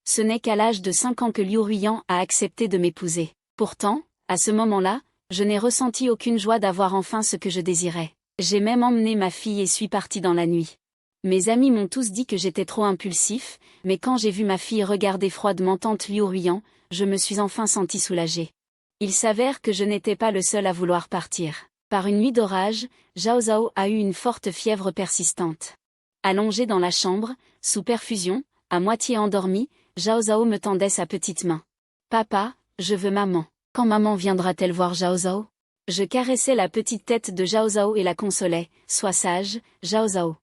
Ce n'est qu'à l'âge de 5 ans que Liu Ruiyan a accepté de m'épouser. Pourtant, à ce moment-là, je n'ai ressenti aucune joie d'avoir enfin ce que je désirais. J'ai même emmené ma fille et suis parti dans la nuit. Mes amis m'ont tous dit que j'étais trop impulsif, mais quand j'ai vu ma fille regarder froidement tante Liu Ruiyan, je me suis enfin senti soulagé. Il s'avère que je n'étais pas le seul à vouloir partir. Par une nuit d'orage, Zhao Zhao a eu une forte fièvre persistante. Allongé dans la chambre, sous perfusion, à moitié endormi, Zhao Zhao me tendait sa petite main. « Papa, je veux maman. Quand maman viendra-t-elle voir Zhao Zhao ?» Je caressais la petite tête de Zhao Zhao et la consolais. « Sois sage, Zhao Zhao.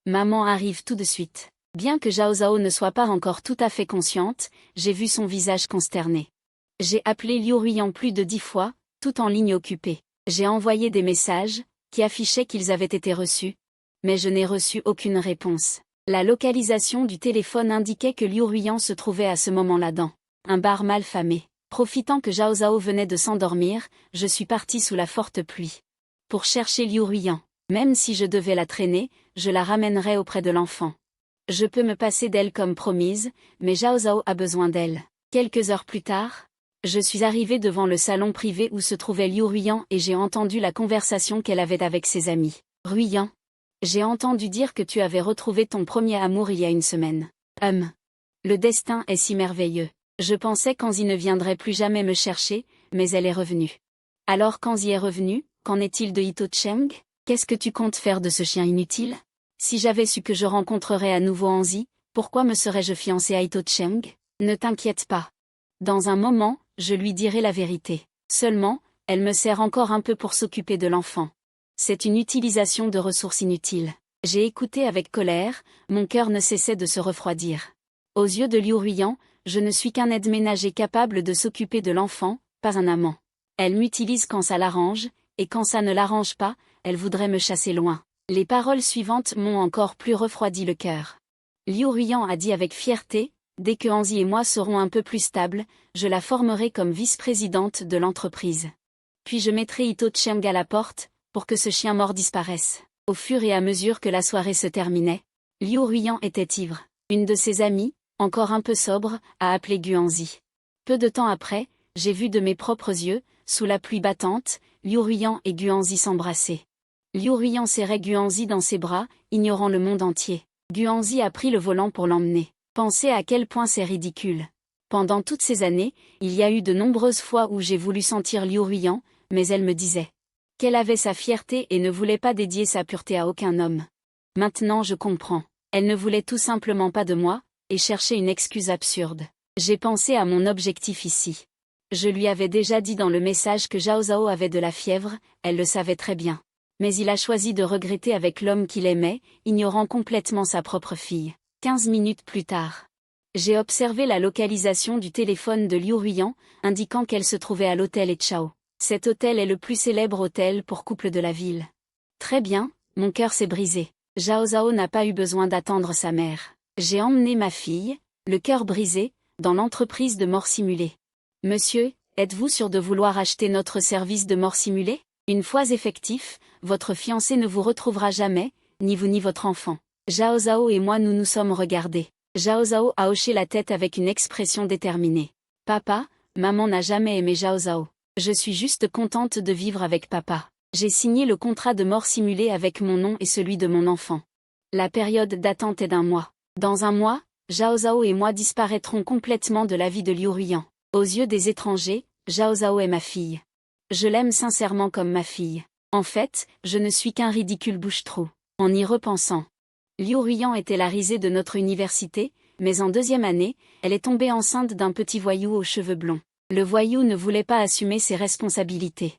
Maman arrive tout de suite. » Bien que Zhao Zhao ne soit pas encore tout à fait consciente, j'ai vu son visage consterné. J'ai appelé Liu Ruiyan plus de 10 fois, tout en ligne occupée. J'ai envoyé des messages, qui affichaient qu'ils avaient été reçus. Mais je n'ai reçu aucune réponse. La localisation du téléphone indiquait que Liu Ruiyan se trouvait à ce moment-là dans un bar mal famé. Profitant que Zhao Zhao venait de s'endormir, je suis parti sous la forte pluie. Pour chercher Liu Ruiyan, même si je devais la traîner, je la ramènerais auprès de l'enfant. Je peux me passer d'elle comme promise, mais Zhao Zhao a besoin d'elle. Quelques heures plus tard, je suis arrivé devant le salon privé où se trouvait Liu Ruiyan et j'ai entendu la conversation qu'elle avait avec ses amis. « Ruiyan, j'ai entendu dire que tu avais retrouvé ton premier amour il y a une semaine. Le destin est si merveilleux. Je pensais qu'Anzi ne viendrait plus jamais me chercher, mais elle est revenue. Alors qu'Anzi est revenue, qu'en est-il de Ito Cheng? Qu'est-ce que tu comptes faire de ce chien inutile? Si j'avais su que je rencontrerais à nouveau Anzi, pourquoi me serais-je fiancée à Ito Cheng? Ne t'inquiète pas. Dans un moment, je lui dirai la vérité. Seulement, elle me sert encore un peu pour s'occuper de l'enfant. C'est une utilisation de ressources inutiles. J'ai écouté avec colère, mon cœur ne cessait de se refroidir. Aux yeux de Liu Ruiyan, je ne suis qu'un aide-ménager capable de s'occuper de l'enfant, pas un amant. Elle m'utilise quand ça l'arrange, et quand ça ne l'arrange pas, elle voudrait me chasser loin. Les paroles suivantes m'ont encore plus refroidi le cœur. Liu Ruiyan a dit avec fierté, dès que Anzi et moi serons un peu plus stables, je la formerai comme vice-présidente de l'entreprise. Puis je mettrai Ito Cheng à la porte, pour que ce chien mort disparaisse. Au fur et à mesure que la soirée se terminait, Liu Ruiyan était ivre. Une de ses amies, encore un peu sobre, a appelé Guanzi. Peu de temps après, j'ai vu de mes propres yeux, sous la pluie battante, Liu Ruiyan et Guanzi s'embrasser. Liu Ruiyan serrait Guanzi dans ses bras, ignorant le monde entier. Guanzi a pris le volant pour l'emmener. Pensez à quel point c'est ridicule. Pendant toutes ces années, il y a eu de nombreuses fois où j'ai voulu sentir Liu Ruiyan, mais elle me disait qu'elle avait sa fierté et ne voulait pas dédier sa pureté à aucun homme. Maintenant je comprends. Elle ne voulait tout simplement pas de moi, et cherchait une excuse absurde. J'ai pensé à mon objectif ici. Je lui avais déjà dit dans le message que Zhao Zhao avait de la fièvre, elle le savait très bien. Mais il a choisi de regretter avec l'homme qu'il aimait, ignorant complètement sa propre fille. 15 minutes plus tard. J'ai observé la localisation du téléphone de Liu Ruiyan, indiquant qu'elle se trouvait à l'hôtel Etchao. Cet hôtel est le plus célèbre hôtel pour couple de la ville. Très bien, mon cœur s'est brisé. Zhao Zhao n'a pas eu besoin d'attendre sa mère. J'ai emmené ma fille, le cœur brisé, dans l'entreprise de mort simulée. Monsieur, êtes-vous sûr de vouloir acheter notre service de mort simulée? Une fois effectif, votre fiancé ne vous retrouvera jamais, ni vous ni votre enfant. Zhao Zhao et moi nous nous sommes regardés. Zhao Zhao a hoché la tête avec une expression déterminée. Papa, maman n'a jamais aimé Zhao Zhao. Je suis juste contente de vivre avec papa. J'ai signé le contrat de mort simulée avec mon nom et celui de mon enfant. La période d'attente est d'1 mois. Dans 1 mois, Zhao Zhao et moi disparaîtrons complètement de la vie de Liu Ruiyan. Aux yeux des étrangers, Zhao Zhao est ma fille. Je l'aime sincèrement comme ma fille. En fait, je ne suis qu'un ridicule bouche-trou. En y repensant, Liu Ruiyan était la risée de notre université, mais en 2e année, elle est tombée enceinte d'un petit voyou aux cheveux blonds. Le voyou ne voulait pas assumer ses responsabilités.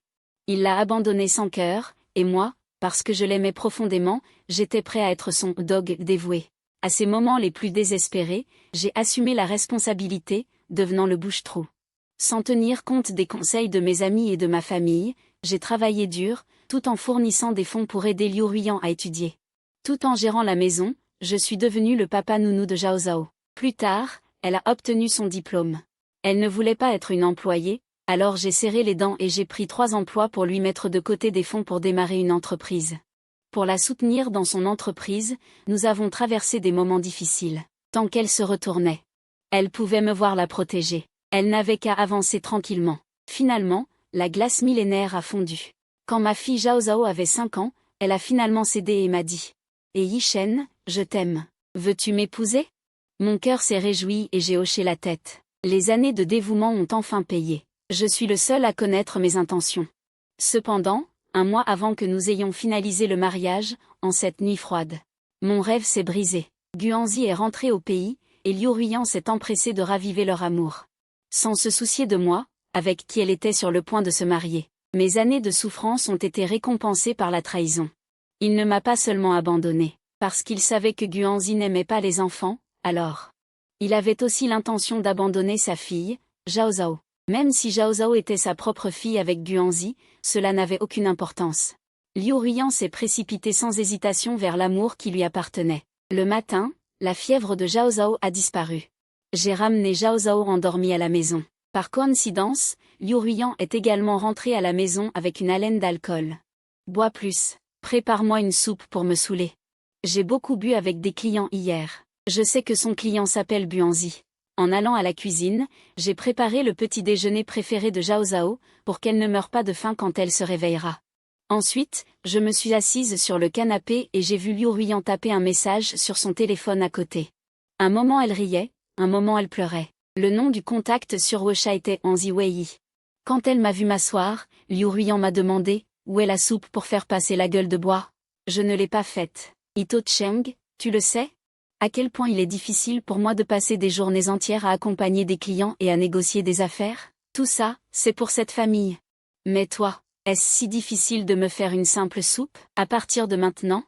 Il l'a abandonné sans cœur, et moi, parce que je l'aimais profondément, j'étais prêt à être son dog dévoué. À ces moments les plus désespérés, j'ai assumé la responsabilité, devenant le bouche-trou. Sans tenir compte des conseils de mes amis et de ma famille, j'ai travaillé dur, tout en fournissant des fonds pour aider Liu Ruiyan à étudier. Tout en gérant la maison, je suis devenu le papa nounou de Zhao Zhao. Plus tard, elle a obtenu son diplôme. Elle ne voulait pas être une employée, alors j'ai serré les dents et j'ai pris 3 emplois pour lui mettre de côté des fonds pour démarrer une entreprise. Pour la soutenir dans son entreprise, nous avons traversé des moments difficiles. Tant qu'elle se retournait Elle pouvait me voir la protéger. Elle n'avait qu'à avancer tranquillement. Finalement, la glace millénaire a fondu. Quand ma fille Zhao Zhao avait 5 ans, elle a finalement cédé et m'a dit « Et Yishen, je t'aime. Veux-tu m'épouser ?» Mon cœur s'est réjoui et j'ai hoché la tête. Les années de dévouement ont enfin payé. Je suis le seul à connaître mes intentions. Cependant, un mois avant que nous ayons finalisé le mariage, en cette nuit froide, mon rêve s'est brisé. Guanzi est rentré au pays, et Liu Ruiyan s'est empressé de raviver leur amour. Sans se soucier de moi, avec qui elle était sur le point de se marier, mes années de souffrance ont été récompensées par la trahison. Il ne m'a pas seulement abandonnée, parce qu'il savait que Guanzi n'aimait pas les enfants, alors. Il avait aussi l'intention d'abandonner sa fille, Zhao Zhao. Même si Zhao Zhao était sa propre fille avec Guanzi, cela n'avait aucune importance. Liu Ruiyan s'est précipité sans hésitation vers l'amour qui lui appartenait. Le matin, la fièvre de Zhao Zhao a disparu. J'ai ramené Zhao Zhao endormi à la maison. Par coïncidence, Liu Ruiyan est également rentré à la maison avec une haleine d'alcool. Bois plus. Prépare-moi une soupe pour me saouler. J'ai beaucoup bu avec des clients hier. Je sais que son client s'appelle Guanzi. En allant à la cuisine, j'ai préparé le petit déjeuner préféré de Zhao Zhao, pour qu'elle ne meure pas de faim quand elle se réveillera. Ensuite, je me suis assise sur le canapé et j'ai vu Liu Ruiyan taper un message sur son téléphone à côté. Un moment elle riait, un moment elle pleurait. Le nom du contact sur WeChat était Anzi Wei. Quand elle m'a vu m'asseoir, Liu Ruiyan m'a demandé « Où est la soupe pour faire passer la gueule de bois ?» Je ne l'ai pas faite. Ito Cheng, tu le sais ? À quel point il est difficile pour moi de passer des journées entières à accompagner des clients et à négocier des affaires ? Tout ça, c'est pour cette famille. Mais toi, est-ce si difficile de me faire une simple soupe ? À partir de maintenant,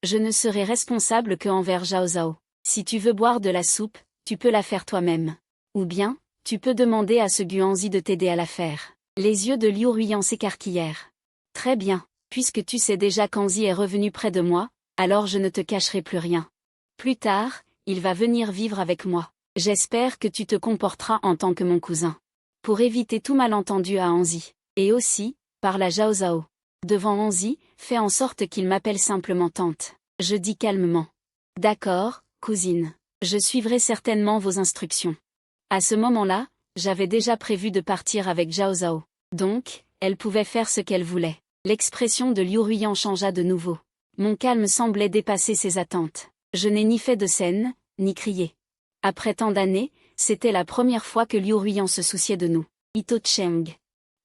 je ne serai responsable que envers Zhao Zhao. Si tu veux boire de la soupe, tu peux la faire toi-même. Ou bien, tu peux demander à ce Guanzi de t'aider à la faire. Les yeux de Liu Ruiyan s'écarquillèrent. Très bien, puisque tu sais déjà qu'Anzi est revenu près de moi, alors je ne te cacherai plus rien. Plus tard, il va venir vivre avec moi. J'espère que tu te comporteras en tant que mon cousin. Pour éviter tout malentendu à Anzi. Et aussi, parle à Zhao Zhao. Devant Anzi, fais en sorte qu'il m'appelle simplement tante. Je dis calmement. D'accord, cousine. Je suivrai certainement vos instructions. À ce moment-là, j'avais déjà prévu de partir avec Zhao Zhao. Donc, elle pouvait faire ce qu'elle voulait. L'expression de Liu Ruiyan changea de nouveau. Mon calme semblait dépasser ses attentes. Je n'ai ni fait de scène, ni crié. Après tant d'années, c'était la première fois que Liu Ruiyan se souciait de nous. Ito Cheng.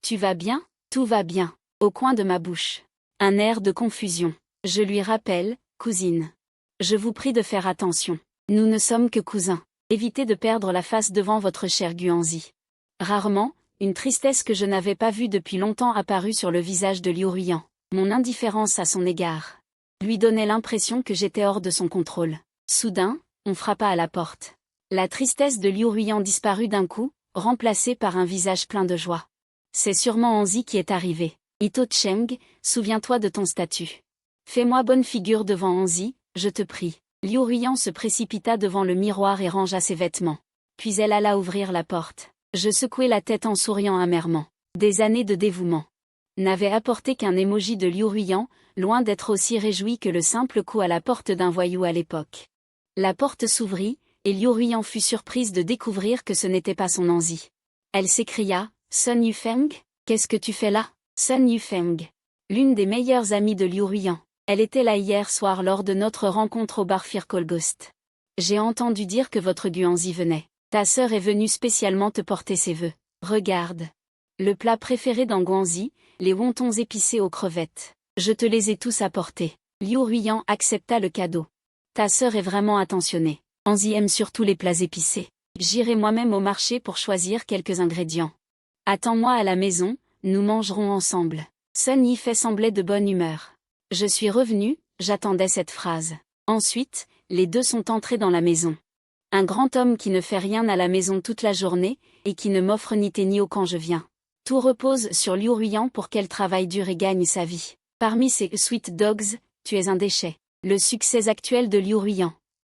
Tu vas bien ? Tout va bien. Au coin de ma bouche. Un air de confusion. Je lui rappelle, cousine. Je vous prie de faire attention. Nous ne sommes que cousins. Évitez de perdre la face devant votre cher Guanzi. Rarement, une tristesse que je n'avais pas vue depuis longtemps apparut sur le visage de Liu Ruiyan. Mon indifférence à son égard lui donnait l'impression que j'étais hors de son contrôle. Soudain, on frappa à la porte. La tristesse de Liu Ruiyan disparut d'un coup, remplacée par un visage plein de joie. C'est sûrement Anzi qui est arrivé. Ito Cheng, souviens-toi de ton statut. Fais-moi bonne figure devant Anzi, je te prie. Liu Ruiyan se précipita devant le miroir et rangea ses vêtements. Puis elle alla ouvrir la porte. Je secouai la tête en souriant amèrement. Des années de dévouement n'avaient apporté qu'un émoji de Liu Ruiyan, loin d'être aussi réjoui que le simple coup à la porte d'un voyou à l'époque. La porte s'ouvrit, et Liu Ruiyan fut surprise de découvrir que ce n'était pas son Anzi. Elle s'écria, « Sun Yufeng, qu'est-ce que tu fais là ?» Sun Yufeng. L'une des meilleures amies de Liu Ruiyan. Elle était là hier soir lors de notre rencontre au bar Firkol Ghost. J'ai entendu dire que votre Guanzi venait. Ta sœur est venue spécialement te porter ses vœux. Regarde. Le plat préféré dans Guanzi, les wontons épicés aux crevettes. Je te les ai tous apportés. Liu Ruiyan accepta le cadeau. Ta sœur est vraiment attentionnée. Anzi aime surtout les plats épicés. J'irai moi-même au marché pour choisir quelques ingrédients. Attends-moi à la maison, nous mangerons ensemble. Sun Yifei semblait de bonne humeur. Je suis revenu, j'attendais cette phrase. Ensuite, les deux sont entrés dans la maison. Un grand homme qui ne fait rien à la maison toute la journée, et qui ne m'offre ni thé ni eau quand je viens. Tout repose sur Liu Ruiyan pour qu'elle travaille dur et gagne sa vie. Parmi ces Sweet Dogs, tu es un déchet. Le succès actuel de Liu Ruiyan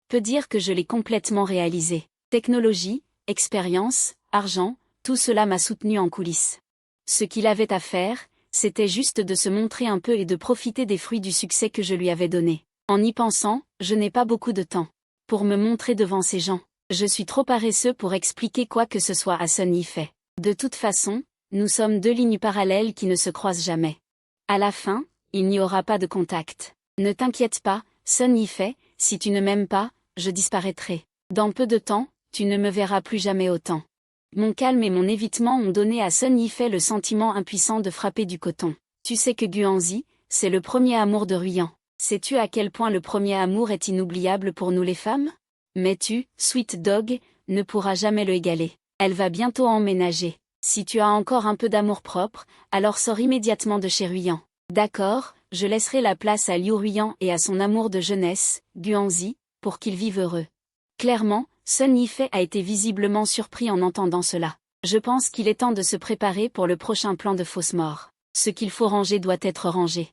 peut dire que je l'ai complètement réalisé. Technologie, expérience, argent, tout cela m'a soutenu en coulisses. Ce qu'il avait à faire, c'était juste de se montrer un peu et de profiter des fruits du succès que je lui avais donné. En y pensant, je n'ai pas beaucoup de temps pour me montrer devant ces gens. Je suis trop paresseux pour expliquer quoi que ce soit à Sun Yifei. De toute façon, nous sommes deux lignes parallèles qui ne se croisent jamais. À la fin, il n'y aura pas de contact. Ne t'inquiète pas, Sun Yifei, si tu ne m'aimes pas, je disparaîtrai. Dans peu de temps, tu ne me verras plus jamais autant. Mon calme et mon évitement ont donné à Sun Yifei le sentiment impuissant de frapper du coton. Tu sais que Guanzi, c'est le premier amour de Ruyan. Sais-tu à quel point le premier amour est inoubliable pour nous les femmes? Mais tu, Sweet Dog, ne pourras jamais le égaler. Elle va bientôt emménager. Si tu as encore un peu d'amour-propre, alors sors immédiatement de chez Ruyan. D'accord, je laisserai la place à Liu Ruyan et à son amour de jeunesse, Guanzi, pour qu'ils vivent heureux. Clairement, Sun Yifei a été visiblement surpris en entendant cela. Je pense qu'il est temps de se préparer pour le prochain plan de fausse mort. Ce qu'il faut ranger doit être rangé.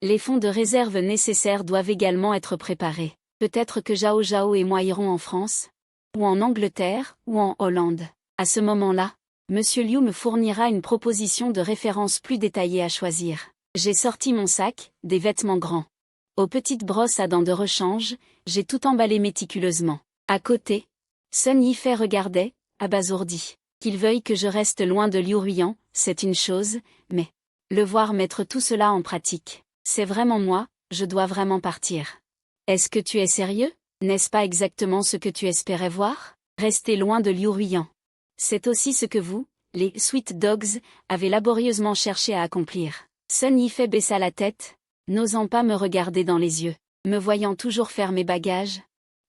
Les fonds de réserve nécessaires doivent également être préparés. Peut-être que Zhao Zhao et moi irons en France, ou en Angleterre, ou en Hollande. À ce moment-là, Monsieur Liu me fournira une proposition de référence plus détaillée à choisir. J'ai sorti mon sac, des vêtements grands. Aux petites brosses à dents de rechange, j'ai tout emballé méticuleusement. À côté, Sun Yifei regardait, abasourdi. Qu'il veuille que je reste loin de Liu Ruyan, c'est une chose, mais le voir mettre tout cela en pratique, c'est vraiment moi, je dois vraiment partir. Est-ce que tu es sérieux? N'est-ce pas exactement ce que tu espérais voir? Rester loin de Liu Ruyan. C'est aussi ce que vous, les Sweet Dogs, avez laborieusement cherché à accomplir. Sun Yifei baissa la tête, n'osant pas me regarder dans les yeux, me voyant toujours faire mes bagages.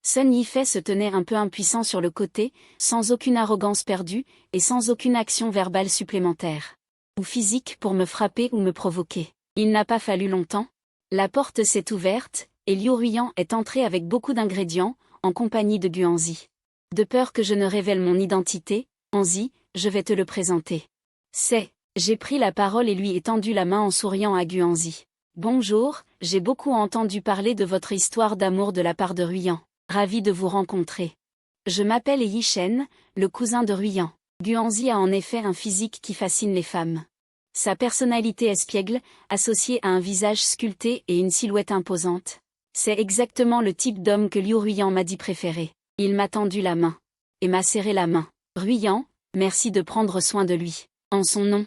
Sun Yifei se tenait un peu impuissant sur le côté, sans aucune arrogance perdue, et sans aucune action verbale supplémentaire. Ou physique pour me frapper ou me provoquer. Il n'a pas fallu longtemps. La porte s'est ouverte, et Liu Ruyan est entré avec beaucoup d'ingrédients, en compagnie de Guanzi. De peur que je ne révèle mon identité, Guanzi, je vais te le présenter. J'ai pris la parole et lui ai tendu la main en souriant à Guanzi. Bonjour, j'ai beaucoup entendu parler de votre histoire d'amour de la part de Ruyan. Ravi de vous rencontrer. Je m'appelle Yishen, le cousin de Ruyan. Guanzi a en effet un physique qui fascine les femmes. Sa personnalité espiègle, associée à un visage sculpté et une silhouette imposante. C'est exactement le type d'homme que Liu Ruyan m'a dit préférer. Il m'a tendu la main. Et m'a serré la main. Ruyan, merci de prendre soin de lui. En son nom.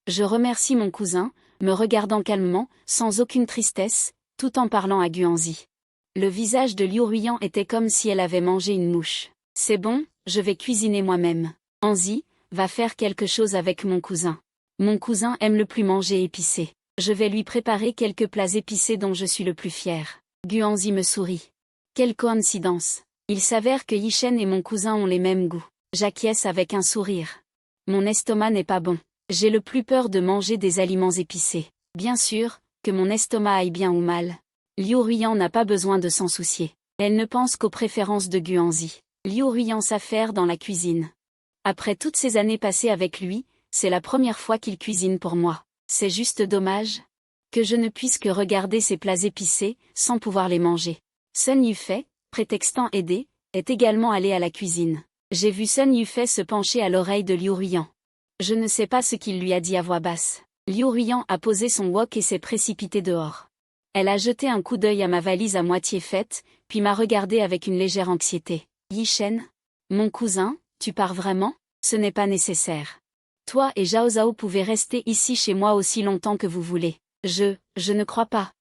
Je remercie mon cousin, me regardant calmement, sans aucune tristesse, tout en parlant à Guanzi. Le visage de Liu Ruyan était comme si elle avait mangé une mouche. C'est bon, je vais cuisiner moi-même. Guanzi, va faire quelque chose avec mon cousin. Mon cousin aime le plus manger épicé. Je vais lui préparer quelques plats épicés dont je suis le plus fier. Guanzi me sourit. Quelle coïncidence. Il s'avère que Yishen et mon cousin ont les mêmes goûts. J'acquiesce avec un sourire. Mon estomac n'est pas bon. J'ai le plus peur de manger des aliments épicés. Bien sûr, que mon estomac aille bien ou mal. Liu Ruyan n'a pas besoin de s'en soucier. Elle ne pense qu'aux préférences de Guanzi. Liu Ruyan s'affaire dans la cuisine. Après toutes ces années passées avec lui, c'est la première fois qu'il cuisine pour moi. C'est juste dommage que je ne puisse que regarder ces plats épicés, sans pouvoir les manger. Sun Yifei, prétextant aider, est également allé à la cuisine. J'ai vu Sun Yifei se pencher à l'oreille de Liu Ruyan. Je ne sais pas ce qu'il lui a dit à voix basse. Liu Ruyan a posé son wok et s'est précipité dehors. Elle a jeté un coup d'œil à ma valise à moitié faite, puis m'a regardé avec une légère anxiété. Yishen? Mon cousin, tu pars vraiment? Ce n'est pas nécessaire. Toi et Zhao Zhao pouvez rester ici chez moi aussi longtemps que vous voulez. Je ne crois pas.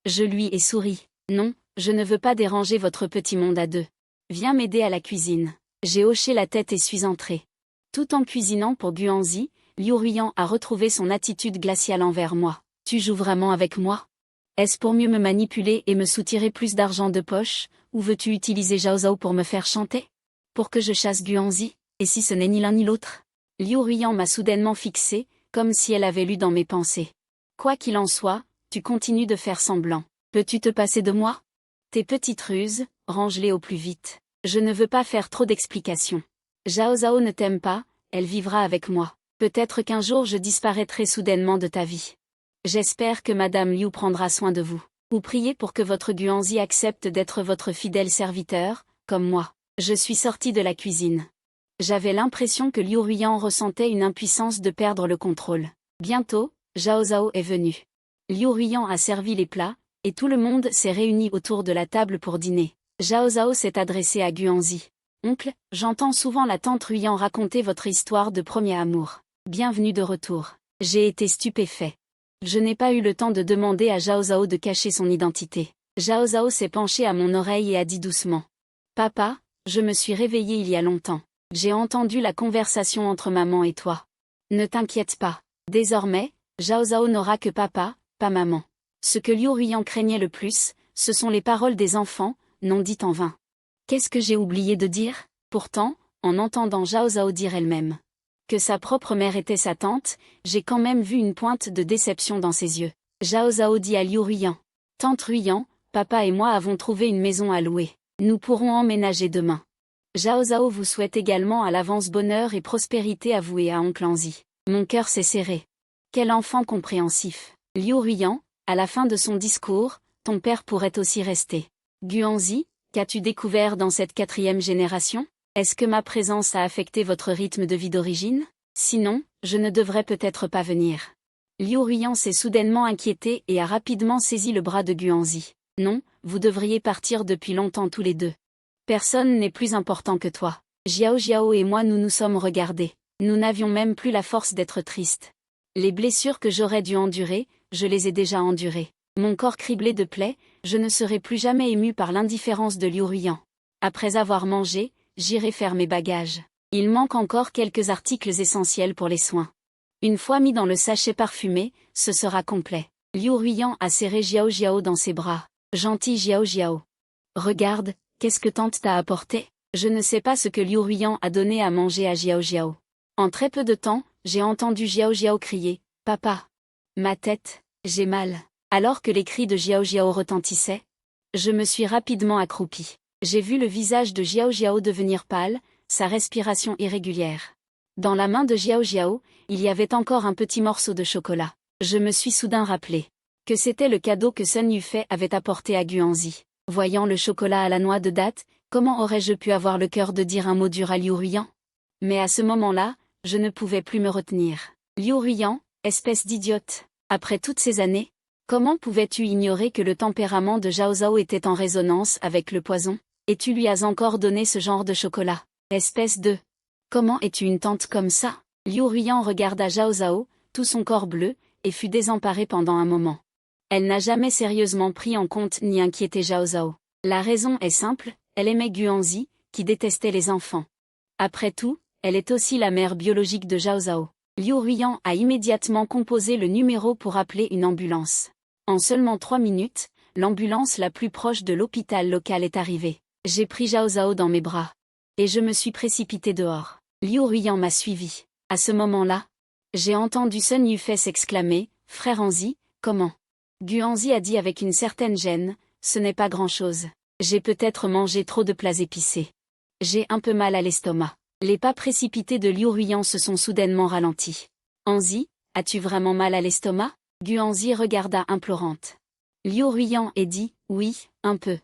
Je lui ai souri. Non, je ne veux pas déranger votre petit monde à deux. Viens m'aider à la cuisine. J'ai hoché la tête et suis entrée. Tout en cuisinant pour Guanzi, Liu Ruyan a retrouvé son attitude glaciale envers moi. Tu joues vraiment avec moi? Est-ce pour mieux me manipuler et me soutirer plus d'argent de poche, ou veux-tu utiliser Zhao Zhao pour me faire chanter? Pour que je chasse Guanzi, et si ce n'est ni l'un ni l'autre? Liu Ruyan m'a soudainement fixé, comme si elle avait lu dans mes pensées. Quoi qu'il en soit, tu continues de faire semblant. Peux-tu te passer de moi? Tes petites ruses, range-les au plus vite. Je ne veux pas faire trop d'explications. Zhao Zhao ne t'aime pas, elle vivra avec moi. Peut-être qu'un jour je disparaîtrai soudainement de ta vie. J'espère que Madame Liu prendra soin de vous. Ou priez pour que votre Guanzi accepte d'être votre fidèle serviteur, comme moi. Je suis sortie de la cuisine. J'avais l'impression que Liu Ruyan ressentait une impuissance de perdre le contrôle. Bientôt, Zhao Zhao est venu. Liu Ruyan a servi les plats, et tout le monde s'est réuni autour de la table pour dîner. Zhao Zhao s'est adressé à Guanzi. Oncle, j'entends souvent la tante Ruyan raconter votre histoire de premier amour. Bienvenue de retour. J'ai été stupéfait. Je n'ai pas eu le temps de demander à Zhao Zhao de cacher son identité. Zhao Zhao s'est penché à mon oreille et a dit doucement. Papa, je me suis réveillé il y a longtemps. J'ai entendu la conversation entre maman et toi. Ne t'inquiète pas. Désormais, Zhao Zhao n'aura que papa, pas maman. Ce que Liu Ruyan craignait le plus, ce sont les paroles des enfants, non dites en vain. Qu'est-ce que j'ai oublié de dire? Pourtant, en entendant Zhao Zhao dire elle-même que sa propre mère était sa tante, j'ai quand même vu une pointe de déception dans ses yeux. Zhao Zhao dit à Liu Ruyan. Tante Ruyan, papa et moi avons trouvé une maison à louer. Nous pourrons emménager demain. Zhao Zhao vous souhaite également à l'avance bonheur et prospérité à vous et à oncle Anzi. Mon cœur s'est serré. Quel enfant compréhensif. Liu Ruyan, à la fin de son discours, ton père pourrait aussi rester. Guanzi, qu'as-tu découvert dans cette 4e génération? Est-ce que ma présence a affecté votre rythme de vie d'origine? Sinon, je ne devrais peut-être pas venir. Liu Ruyan s'est soudainement inquiété et a rapidement saisi le bras de Guanzi. Non, vous devriez partir depuis longtemps tous les deux. Personne n'est plus important que toi. Xiao Xiao et moi nous nous sommes regardés. Nous n'avions même plus la force d'être tristes. Les blessures que j'aurais dû endurer, je les ai déjà endurées. Mon corps criblé de plaies, je ne serai plus jamais ému par l'indifférence de Liu Ruyan. Après avoir mangé, j'irai faire mes bagages. Il manque encore quelques articles essentiels pour les soins. Une fois mis dans le sachet parfumé, ce sera complet. Liu Ruyan a serré Xiao Xiao dans ses bras. Gentil Xiao Xiao. Regarde, qu'est-ce que tante t'a apporté? Je ne sais pas ce que Liu Ruyan a donné à manger à Xiao Xiao. En très peu de temps, j'ai entendu Xiao Xiao crier « Papa !» Ma tête, j'ai mal. Alors que les cris de Xiao Xiao retentissaient, je me suis rapidement accroupie. J'ai vu le visage de Xiao Xiao devenir pâle, sa respiration irrégulière. Dans la main de Xiao Xiao, il y avait encore un petit morceau de chocolat. Je me suis soudain rappelé que c'était le cadeau que Sun Yufei avait apporté à Guanzi. Voyant le chocolat à la noix de date, comment aurais-je pu avoir le cœur de dire un mot dur à Liu Ruyan? Mais à ce moment-là, je ne pouvais plus me retenir. Liu Ruyan, espèce d'idiote. Après toutes ces années, comment pouvais-tu ignorer que le tempérament de Zhao Zhao était en résonance avec le poison? Et tu lui as encore donné ce genre de chocolat. Espèce de... Comment es-tu une tante comme ça? Liu Ruyan regarda Zhao Zhao, tout son corps bleu, et fut désemparée pendant un moment. Elle n'a jamais sérieusement pris en compte ni inquiété Zhao Zhao. La raison est simple, elle aimait Guanzi, qui détestait les enfants. Après tout, elle est aussi la mère biologique de Zhao Zhao. Liu Ruyan a immédiatement composé le numéro pour appeler une ambulance. En seulement 3 minutes, l'ambulance la plus proche de l'hôpital local est arrivée. J'ai pris Zhao Zhao dans mes bras. Et je me suis précipité dehors. Liu Ruyan m'a suivi. À ce moment-là, j'ai entendu Sun Yufei s'exclamer « Frère Anzi, comment ?» Guanzi a dit avec une certaine gêne « Ce n'est pas grand-chose. J'ai peut-être mangé trop de plats épicés. J'ai un peu mal à l'estomac. » Les pas précipités de Liu Ruyan se sont soudainement ralentis. « Anzi, as-tu vraiment mal à l'estomac ?» Guanzi regarda implorante. Liu Ruyan et dit « Oui, un peu.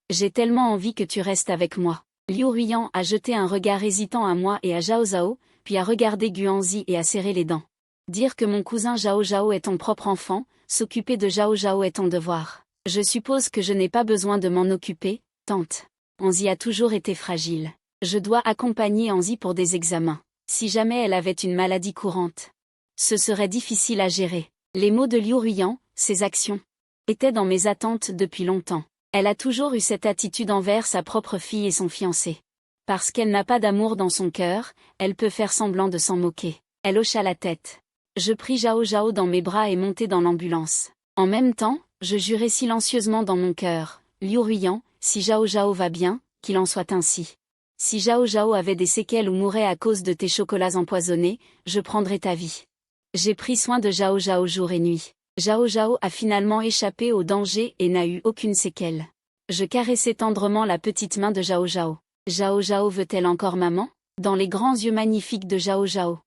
J'ai tellement envie que tu restes avec moi. » Liu Ruyan a jeté un regard hésitant à moi et à Zhao Zhao, puis a regardé Guanzi et a serré les dents. Dire que mon cousin Zhao Zhao est ton propre enfant, s'occuper de Zhao Zhao est ton devoir. Je suppose que je n'ai pas besoin de m'en occuper, tante. Anzi a toujours été fragile. Je dois accompagner Anzi pour des examens. Si jamais elle avait une maladie courante, ce serait difficile à gérer. Les mots de Liu Ruyan, ses actions, étaient dans mes attentes depuis longtemps. Elle a toujours eu cette attitude envers sa propre fille et son fiancé. Parce qu'elle n'a pas d'amour dans son cœur, elle peut faire semblant de s'en moquer. Elle hocha la tête. Je pris Zhao Zhao dans mes bras et montai dans l'ambulance. En même temps, je jurai silencieusement dans mon cœur. Liu Ruyan, si Zhao Zhao va bien, qu'il en soit ainsi. Si Zhao Zhao avait des séquelles ou mourait à cause de tes chocolats empoisonnés, je prendrai ta vie. J'ai pris soin de Zhao Zhao jour et nuit. Zhao Zhao a finalement échappé au danger et n'a eu aucune séquelle. Je caressai tendrement la petite main de Zhao Zhao. Zhao Zhao veut-elle encore maman? Dans les grands yeux magnifiques de Zhao Zhao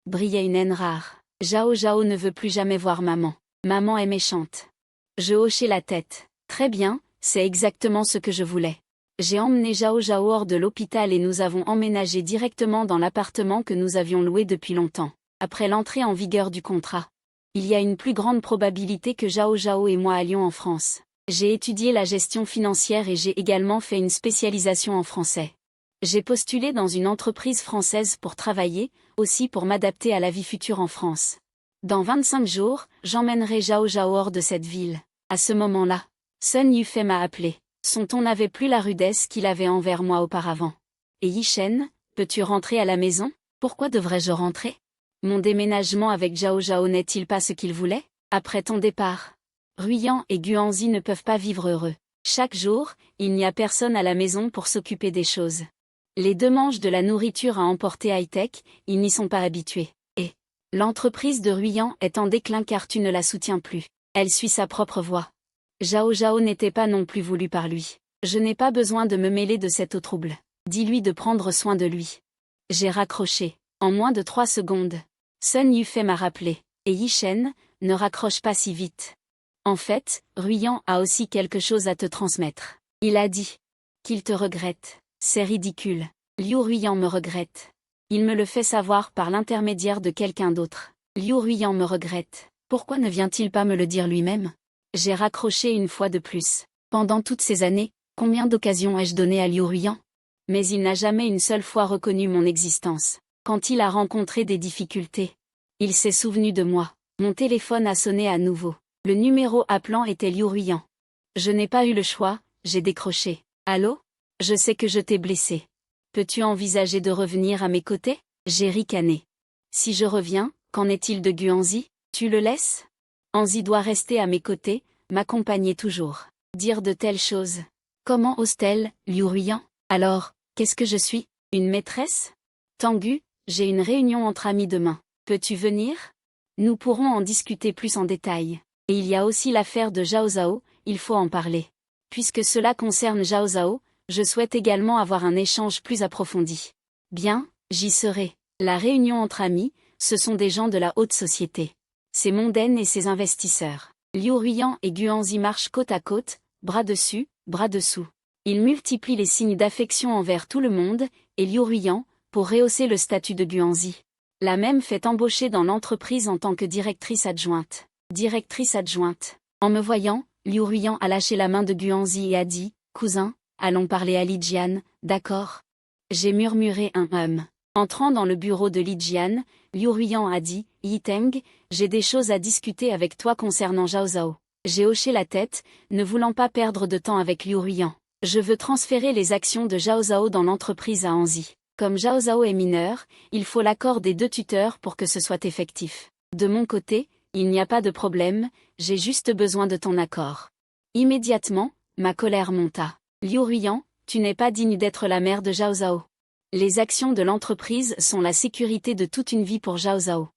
brillait une haine rare. Zhao Zhao ne veut plus jamais voir maman. Maman est méchante. Je hochai la tête. Très bien, c'est exactement ce que je voulais. J'ai emmené Zhao Zhao hors de l'hôpital et nous avons emménagé directement dans l'appartement que nous avions loué depuis longtemps. Après l'entrée en vigueur du contrat, il y a une plus grande probabilité que Zhao Zhao et moi allions en France. J'ai étudié la gestion financière et j'ai également fait une spécialisation en français. J'ai postulé dans une entreprise française pour travailler, aussi pour m'adapter à la vie future en France. Dans 25 jours, j'emmènerai Zhao Zhao hors de cette ville. À ce moment-là, Sun Yufei m'a appelé. Son ton n'avait plus la rudesse qu'il avait envers moi auparavant. Et Yishen, peux-tu rentrer à la maison? Pourquoi devrais-je rentrer? Mon déménagement avec Zhao Zhao n'est-il pas ce qu'il voulait? Après ton départ, Ruyan et Guanzi ne peuvent pas vivre heureux. Chaque jour, il n'y a personne à la maison pour s'occuper des choses. Les deux mangent de la nourriture à emporter high-tech, ils n'y sont pas habitués. Et l'entreprise de Ruyan est en déclin car tu ne la soutiens plus. Elle suit sa propre voie. Zhao Zhao n'était pas non plus voulu par lui. Je n'ai pas besoin de me mêler de cet eau trouble. Dis-lui de prendre soin de lui. J'ai raccroché. En moins de 3 secondes. Sun Yufei m'a rappelé. Et Yishen, ne raccroche pas si vite. En fait, Ruyan a aussi quelque chose à te transmettre. Il a dit qu'il te regrette. C'est ridicule. Liu Ruyan me regrette. Il me le fait savoir par l'intermédiaire de quelqu'un d'autre. Liu Ruyan me regrette. Pourquoi ne vient-il pas me le dire lui-même? J'ai raccroché une fois de plus. Pendant toutes ces années, combien d'occasions ai-je donné à Liu Ruyan? Mais il n'a jamais une seule fois reconnu mon existence. Quand il a rencontré des difficultés, il s'est souvenu de moi. Mon téléphone a sonné à nouveau. Le numéro appelant était Liu Ruyan. Je n'ai pas eu le choix, j'ai décroché. Allô? Je sais que je t'ai blessé. Peux-tu envisager de revenir à mes côtés? J'ai ricané. Si je reviens, qu'en est-il de Guanzi? Tu le laisses? Anzi doit rester à mes côtés, m'accompagner toujours. Dire de telles choses. Comment ose-t-elle, Liu Ruyan? Alors, qu'est-ce que je suis? Une maîtresse? Tengu, j'ai une réunion entre amis demain. Peux-tu venir? Nous pourrons en discuter plus en détail. Et il y a aussi l'affaire de Zhao Zhao, il faut en parler. Puisque cela concerne Zhao Zhao, je souhaite également avoir un échange plus approfondi. Bien, j'y serai. La réunion entre amis, ce sont des gens de la haute société. C'est mondaine et ses investisseurs. Liu Ruyan et Guanzi marchent côte à côte, bras dessus, bras dessous. Ils multiplient les signes d'affection envers tout le monde, et Liu Ruyan, pour rehausser le statut de Guanzi, l'a même fait embaucher dans l'entreprise en tant que directrice adjointe. Directrice adjointe. En me voyant, Liu Ruyan a lâché la main de Guanzi et a dit, « Cousin, allons parler à Li Jian, d'accord ?» J'ai murmuré un. Entrant dans le bureau de Li Jian, Liu Ruyan a dit, « Yiteng, j'ai des choses à discuter avec toi concernant Zhao Zhao. » J'ai hoché la tête, ne voulant pas perdre de temps avec Liu Ruyan. Je veux transférer les actions de Zhao Zhao dans l'entreprise à Anzi. Comme Zhao Zhao est mineur, il faut l'accord des 2 tuteurs pour que ce soit effectif. De mon côté, il n'y a pas de problème, j'ai juste besoin de ton accord. Immédiatement, ma colère monta. Liu Ruyan, tu n'es pas digne d'être la mère de Zhao Zhao. Les actions de l'entreprise sont la sécurité de toute une vie pour Zhao Zhao.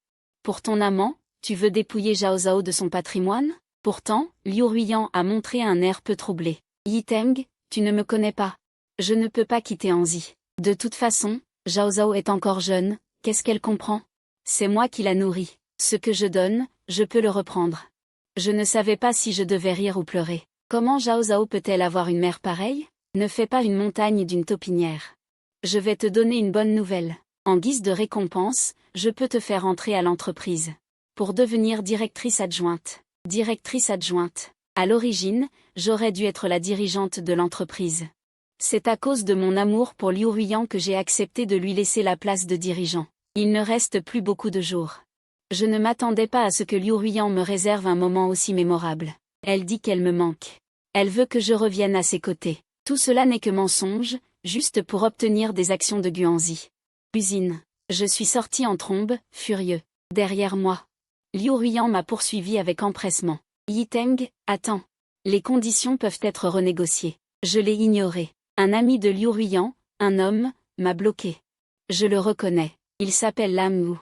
Pour ton amant, tu veux dépouiller Zhao Zhao de son patrimoine? Pourtant, Liu Ruyan a montré un air peu troublé. Yiteng, tu ne me connais pas. Je ne peux pas quitter Anzi. De toute façon, Zhao Zhao est encore jeune, qu'est-ce qu'elle comprend? C'est moi qui la nourris. Ce que je donne, je peux le reprendre. Je ne savais pas si je devais rire ou pleurer. Comment Zhao Zhao peut-elle avoir une mère pareille? Ne fais pas une montagne d'une taupinière. Je vais te donner une bonne nouvelle. En guise de récompense, je peux te faire entrer à l'entreprise. Pour devenir directrice adjointe. Directrice adjointe. À l'origine, j'aurais dû être la dirigeante de l'entreprise. C'est à cause de mon amour pour Liu Ruyan que j'ai accepté de lui laisser la place de dirigeant. Il ne reste plus beaucoup de jours. Je ne m'attendais pas à ce que Liu Ruyan me réserve un moment aussi mémorable. Elle dit qu'elle me manque. Elle veut que je revienne à ses côtés. Tout cela n'est que mensonge, juste pour obtenir des actions de Guanzi. Usine. Je suis sorti en trombe, furieux. Derrière moi. Liu Ruyan m'a poursuivi avec empressement. Yiteng, attends. Les conditions peuvent être renégociées. Je l'ai ignoré. Un ami de Liu Ruyan, un homme, m'a bloqué. Je le reconnais. Il s'appelle Lam Wu.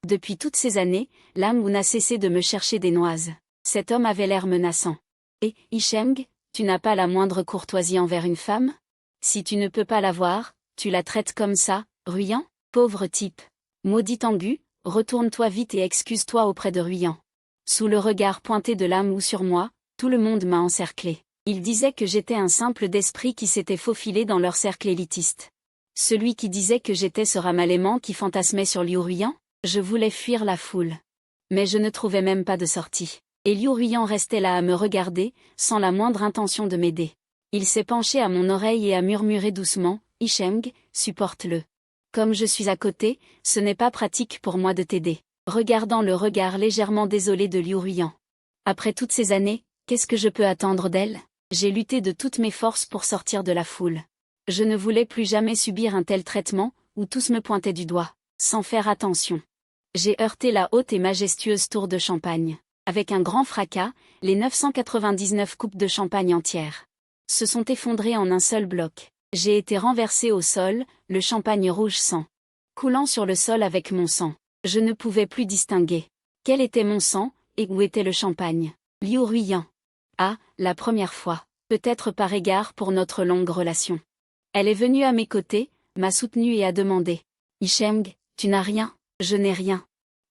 Depuis toutes ces années, Lam Wu n'a cessé de me chercher des noises. Cet homme avait l'air menaçant. Et, Yisheng, tu n'as pas la moindre courtoisie envers une femme? Si tu ne peux pas la voir, tu la traites comme ça, Ruyan? Pauvre type. Maudit Tengu, retourne-toi vite et excuse-toi auprès de Ruyan. Sous le regard pointé de Lam Wu sur moi, tout le monde m'a encerclé. Il disait que j'étais un simple d'esprit qui s'était faufilé dans leur cercle élitiste. Celui qui disait que j'étais ce ramalément qui fantasmait sur Liu Ruyan? Je voulais fuir la foule. Mais je ne trouvais même pas de sortie. Et Liu Ruyan restait là à me regarder, sans la moindre intention de m'aider. Il s'est penché à mon oreille et a murmuré doucement, Isheng, supporte-le. Comme je suis à côté, ce n'est pas pratique pour moi de t'aider. Regardant le regard légèrement désolé de Liu Ruiyan. Après toutes ces années, qu'est-ce que je peux attendre d'elle? J'ai lutté de toutes mes forces pour sortir de la foule. Je ne voulais plus jamais subir un tel traitement, où tous me pointaient du doigt, sans faire attention. J'ai heurté la haute et majestueuse tour de champagne. Avec un grand fracas, les 999 coupes de champagne entières se sont effondrées en un seul bloc. J'ai été renversé au sol, le champagne rouge sang coulant sur le sol avec mon sang. Je ne pouvais plus distinguer quel était mon sang, et où était le champagne. Liu Ruiyan. Ah, la première fois. Peut-être par égard pour notre longue relation. Elle est venue à mes côtés, m'a soutenue et a demandé. Isheng, tu n'as rien? Je n'ai rien.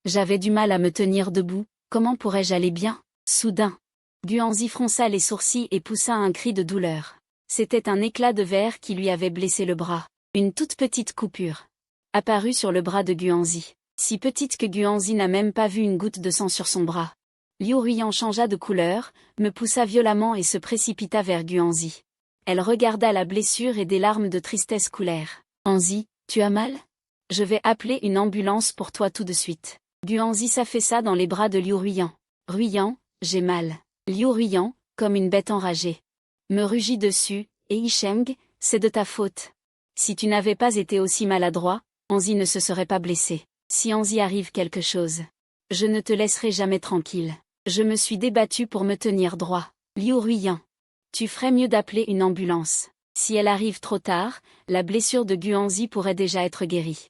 J'avais du mal à me tenir debout, comment pourrais-je aller bien? Soudain. Guanzi fronça les sourcils et poussa un cri de douleur. C'était un éclat de verre qui lui avait blessé le bras. Une toute petite coupure apparut sur le bras de Guanzi. Si petite que Guanzi n'a même pas vu une goutte de sang sur son bras. Liu Ruiyan changea de couleur, me poussa violemment et se précipita vers Guanzi. Elle regarda la blessure et des larmes de tristesse coulèrent. Guanzi, tu as mal? Je vais appeler une ambulance pour toi tout de suite. Guanzi s'affaissa dans les bras de Liu Ruiyan. Ruiyan, j'ai mal. Liu Ruiyan, comme une bête enragée, me rugit dessus, et Isheng, c'est de ta faute. Si tu n'avais pas été aussi maladroit, Guanzi ne se serait pas blessé. Si Guanzi arrive quelque chose, je ne te laisserai jamais tranquille. Je me suis débattu pour me tenir droit. Liu Ruiyan. Tu ferais mieux d'appeler une ambulance. Si elle arrive trop tard, la blessure de Guanzi pourrait déjà être guérie.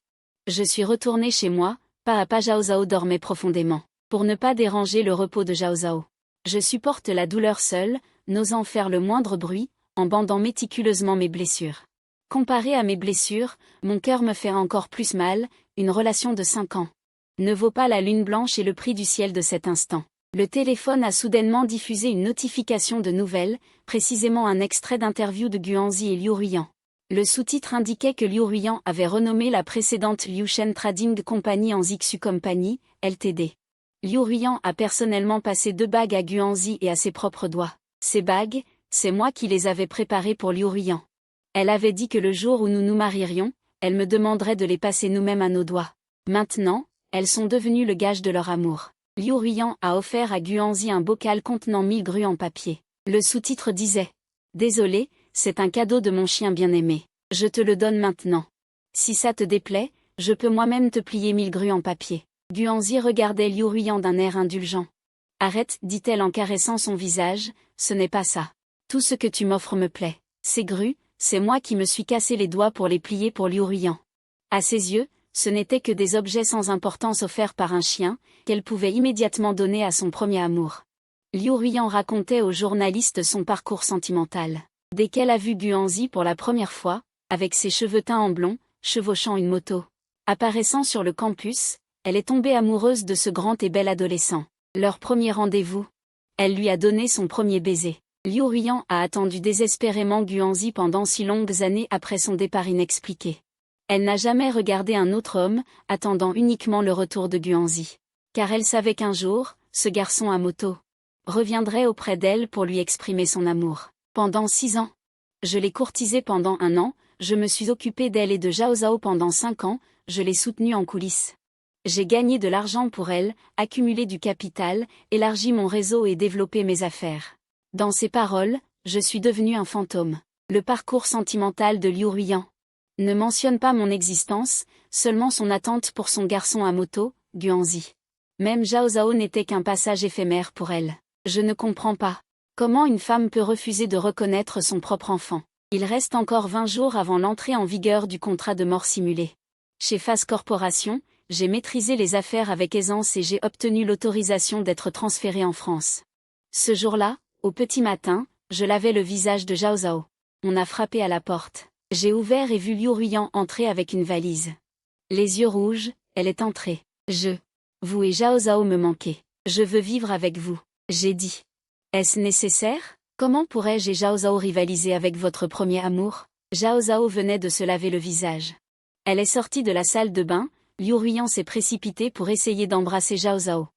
Je suis retourné chez moi, pas à pas. Zhao Zhao dormait profondément. Pour ne pas déranger le repos de Zhao Zhao. Je supporte la douleur seule, n'osant faire le moindre bruit, en bandant méticuleusement mes blessures. Comparé à mes blessures, mon cœur me fait encore plus mal, une relation de 5 ans ne vaut pas la lune blanche et le prix du ciel de cet instant. Le téléphone a soudainement diffusé une notification de nouvelles, précisément un extrait d'interview de Guanzi et Liu Ruiyan. Le sous-titre indiquait que Liu Ruiyan avait renommé la précédente Liushen Trading Company en Zixu Company, Ltd. Liu Ruiyan a personnellement passé 2 bagues à Guanzi et à ses propres doigts. Ces bagues, c'est moi qui les avais préparées pour Liu Ruiyan. Elle avait dit que le jour où nous nous marierions, elle me demanderait de les passer nous-mêmes à nos doigts. Maintenant, elles sont devenues le gage de leur amour. Liu Ruiyan a offert à Guanzi un bocal contenant 1000 grues en papier. Le sous-titre disait « Désolé, c'est un cadeau de mon chien bien-aimé. Je te le donne maintenant. Si ça te déplaît, je peux moi-même te plier 1000 grues en papier. » Guanzi regardait Liu Ruiyan d'un air indulgent. « Arrête, dit-elle en caressant son visage, ce n'est pas ça. Tout ce que tu m'offres me plaît. Ces grues, c'est moi qui me suis cassé les doigts pour les plier pour Liu Ruiyan. » À ses yeux, ce n'étaient que des objets sans importance offerts par un chien, qu'elle pouvait immédiatement donner à son premier amour. Liu Ruiyan racontait au journaliste son parcours sentimental. Dès qu'elle a vu Guanzi pour la première fois, avec ses cheveux teints en blond, chevauchant une moto, apparaissant sur le campus, elle est tombée amoureuse de ce grand et bel adolescent. Leur premier rendez-vous. Elle lui a donné son premier baiser. Liu Ruiyan a attendu désespérément Guanzi pendant si longues années après son départ inexpliqué. Elle n'a jamais regardé un autre homme, attendant uniquement le retour de Guanzi. Car elle savait qu'un jour, ce garçon à moto reviendrait auprès d'elle pour lui exprimer son amour. Pendant 6 ans. Je l'ai courtisée pendant 1 an, je me suis occupée d'elle et de Zhao Zhao pendant 5 ans, je l'ai soutenue en coulisses. J'ai gagné de l'argent pour elle, accumulé du capital, élargi mon réseau et développé mes affaires. Dans ses paroles, je suis devenu un fantôme. Le parcours sentimental de Liu Ruiyan ne mentionne pas mon existence, seulement son attente pour son garçon à moto, Guanzi. Même Zhao Zhao n'était qu'un passage éphémère pour elle. Je ne comprends pas. Comment une femme peut refuser de reconnaître son propre enfant? Il reste encore 20 jours avant l'entrée en vigueur du contrat de mort simulé. Chez Phase Corporation, j'ai maîtrisé les affaires avec aisance et j'ai obtenu l'autorisation d'être transféré en France. Ce jour-là, au petit matin, je lavais le visage de Zhao Zhao. On a frappé à la porte. J'ai ouvert et vu Liu Ruiyan entrer avec une valise. Les yeux rouges, elle est entrée. Vous et Zhao Zhao me manquez. Je veux vivre avec vous, j'ai dit. Est-ce nécessaire? Comment pourrais-je et Zhao Zhao rivaliser avec votre premier amour? Zhao Zhao venait de se laver le visage. Elle est sortie de la salle de bain, Liu Ruiyan s'est précipité pour essayer d'embrasser Zhao Zhao.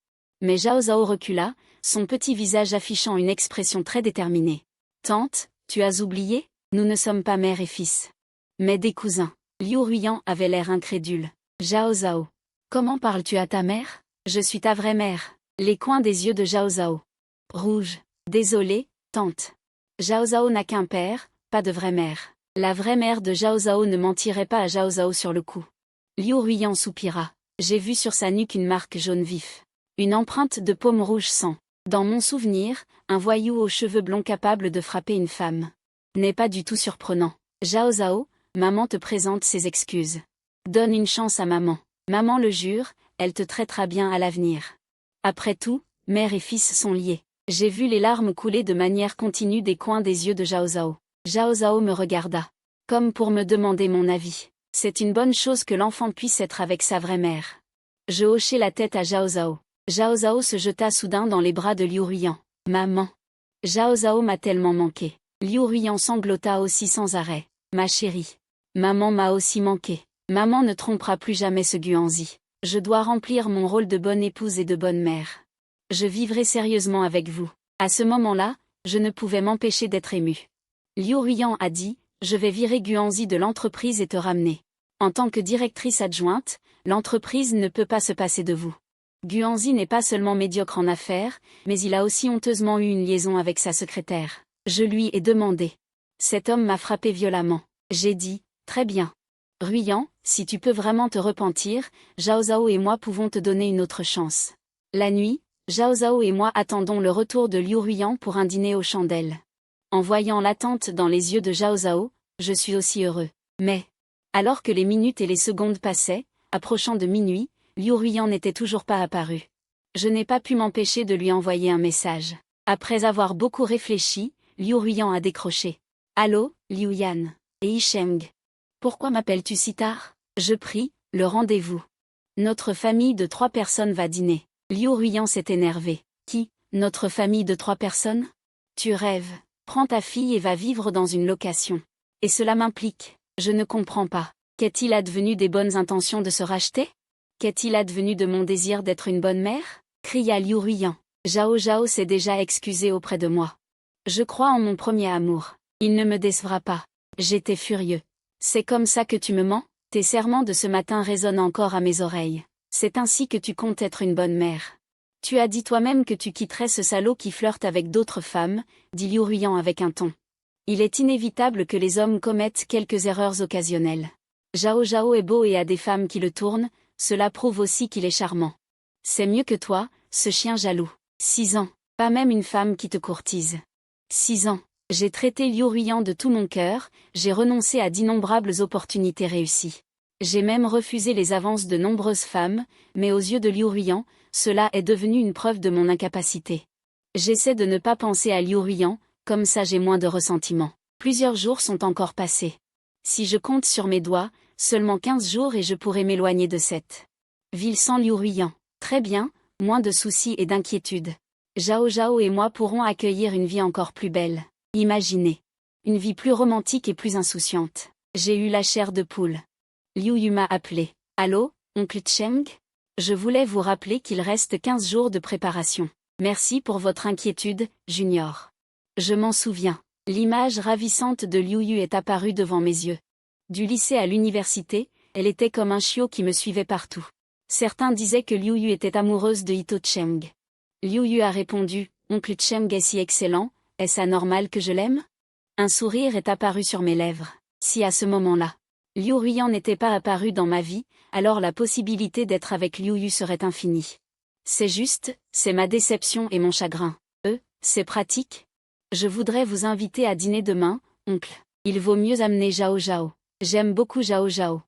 Mais Zhao Zhao recula, son petit visage affichant une expression très déterminée. Tante, tu as oublié? Nous ne sommes pas mère et fils. Mais des cousins. Liu Ruiyan avait l'air incrédule. Zhao Zhao. Comment parles-tu à ta mère? Je suis ta vraie mère. Les coins des yeux de Zhao Zhao. Rouge. Désolé, tante. Zhao Zhao n'a qu'un père, pas de vraie mère. La vraie mère de Zhao Zhao ne mentirait pas à Zhao Zhao sur le coup. Liu Ruiyan soupira. J'ai vu sur sa nuque une marque jaune vif. Une empreinte de paume rouge sang. Dans mon souvenir, un voyou aux cheveux blonds capable de frapper une femme. N'est pas du tout surprenant. Zhao Zhao, maman te présente ses excuses. Donne une chance à maman. Maman le jure, elle te traitera bien à l'avenir. Après tout, mère et fils sont liés. J'ai vu les larmes couler de manière continue des coins des yeux de Zhao Zhao. Zhao Zhao me regarda. Comme pour me demander mon avis. C'est une bonne chose que l'enfant puisse être avec sa vraie mère. Je hochai la tête à Zhao Zhao. Zhao Zhao se jeta soudain dans les bras de Liu Ruiyan. Maman. Zhao Zhao m'a tellement manqué. Liu Ruiyan sanglota aussi sans arrêt. Ma chérie. Maman m'a aussi manqué. Maman ne trompera plus jamais ce Guanzi. Je dois remplir mon rôle de bonne épouse et de bonne mère. Je vivrai sérieusement avec vous. À ce moment-là, je ne pouvais m'empêcher d'être émue. Liu Ruiyan a dit, je vais virer Guanzi de l'entreprise et te ramener. En tant que directrice adjointe, l'entreprise ne peut pas se passer de vous. Guanzi n'est pas seulement médiocre en affaires, mais il a aussi honteusement eu une liaison avec sa secrétaire. Je lui ai demandé. Cet homme m'a frappé violemment. J'ai dit, très bien. Ruiyan, si tu peux vraiment te repentir, Zhao Zhao et moi pouvons te donner une autre chance. La nuit, Zhao Zhao et moi attendons le retour de Liu Ruiyan pour un dîner aux chandelles. En voyant l'attente dans les yeux de Zhao Zhao, je suis aussi heureux. Mais, alors que les minutes et les secondes passaient, approchant de minuit, Liu Ruiyan n'était toujours pas apparu. Je n'ai pas pu m'empêcher de lui envoyer un message. Après avoir beaucoup réfléchi, Liu Ruiyan a décroché. Allô, Liu Yan. Et Yicheng. Pourquoi m'appelles-tu si tard? Je prie, le rendez-vous. Notre famille de 3 personnes va dîner. Liu Ruiyan s'est énervé. Qui? Notre famille de 3 personnes? Tu rêves. Prends ta fille et va vivre dans une location. Et cela m'implique. Je ne comprends pas. Qu'est-il advenu des bonnes intentions de se racheter? Qu'est-il advenu de mon désir d'être une bonne mère? Cria Liu Ruiyan. Zhao Zhao s'est déjà excusé auprès de moi. Je crois en mon premier amour. Il ne me décevra pas. J'étais furieux. C'est comme ça que tu me mens? Tes serments de ce matin résonnent encore à mes oreilles. C'est ainsi que tu comptes être une bonne mère. Tu as dit toi-même que tu quitterais ce salaud qui flirte avec d'autres femmes, dit Liu Ruiyan avec un ton. Il est inévitable que les hommes commettent quelques erreurs occasionnelles. Zhao Zhao est beau et a des femmes qui le tournent, cela prouve aussi qu'il est charmant. C'est mieux que toi, ce chien jaloux. 6 ans, pas même une femme qui te courtise. 6 ans. J'ai traité Liu Ruiyan de tout mon cœur, j'ai renoncé à d'innombrables opportunités réussies. J'ai même refusé les avances de nombreuses femmes, mais aux yeux de Liu Ruiyan, cela est devenu une preuve de mon incapacité. J'essaie de ne pas penser à Liu Ruiyan, comme ça j'ai moins de ressentiment. Plusieurs jours sont encore passés. Si je compte sur mes doigts, seulement 15 jours et je pourrai m'éloigner de cette ville sans Liu Ruiyan. Très bien, moins de soucis et d'inquiétudes. Zhao Zhao et moi pourrons accueillir une vie encore plus belle. Imaginez. Une vie plus romantique et plus insouciante. J'ai eu la chair de poule. Liu Yu m'a appelé. Allô, oncle Cheng? Je voulais vous rappeler qu'il reste 15 jours de préparation. Merci pour votre inquiétude, Junior. Je m'en souviens. L'image ravissante de Liu Yu est apparue devant mes yeux. Du lycée à l'université, elle était comme un chiot qui me suivait partout. Certains disaient que Liu Yu était amoureuse de Ito Cheng. Liu Yu a répondu, oncle Cheng est si excellent, est-ce anormal que je l'aime? Un sourire est apparu sur mes lèvres. Si à ce moment-là, Liu Ruiyan n'était pas apparu dans ma vie, alors la possibilité d'être avec Liu Yu serait infinie. C'est juste, c'est ma déception et mon chagrin. C'est pratique? Je voudrais vous inviter à dîner demain, oncle. Il vaut mieux amener Zhao Zhao. J'aime beaucoup Zhao Zhao.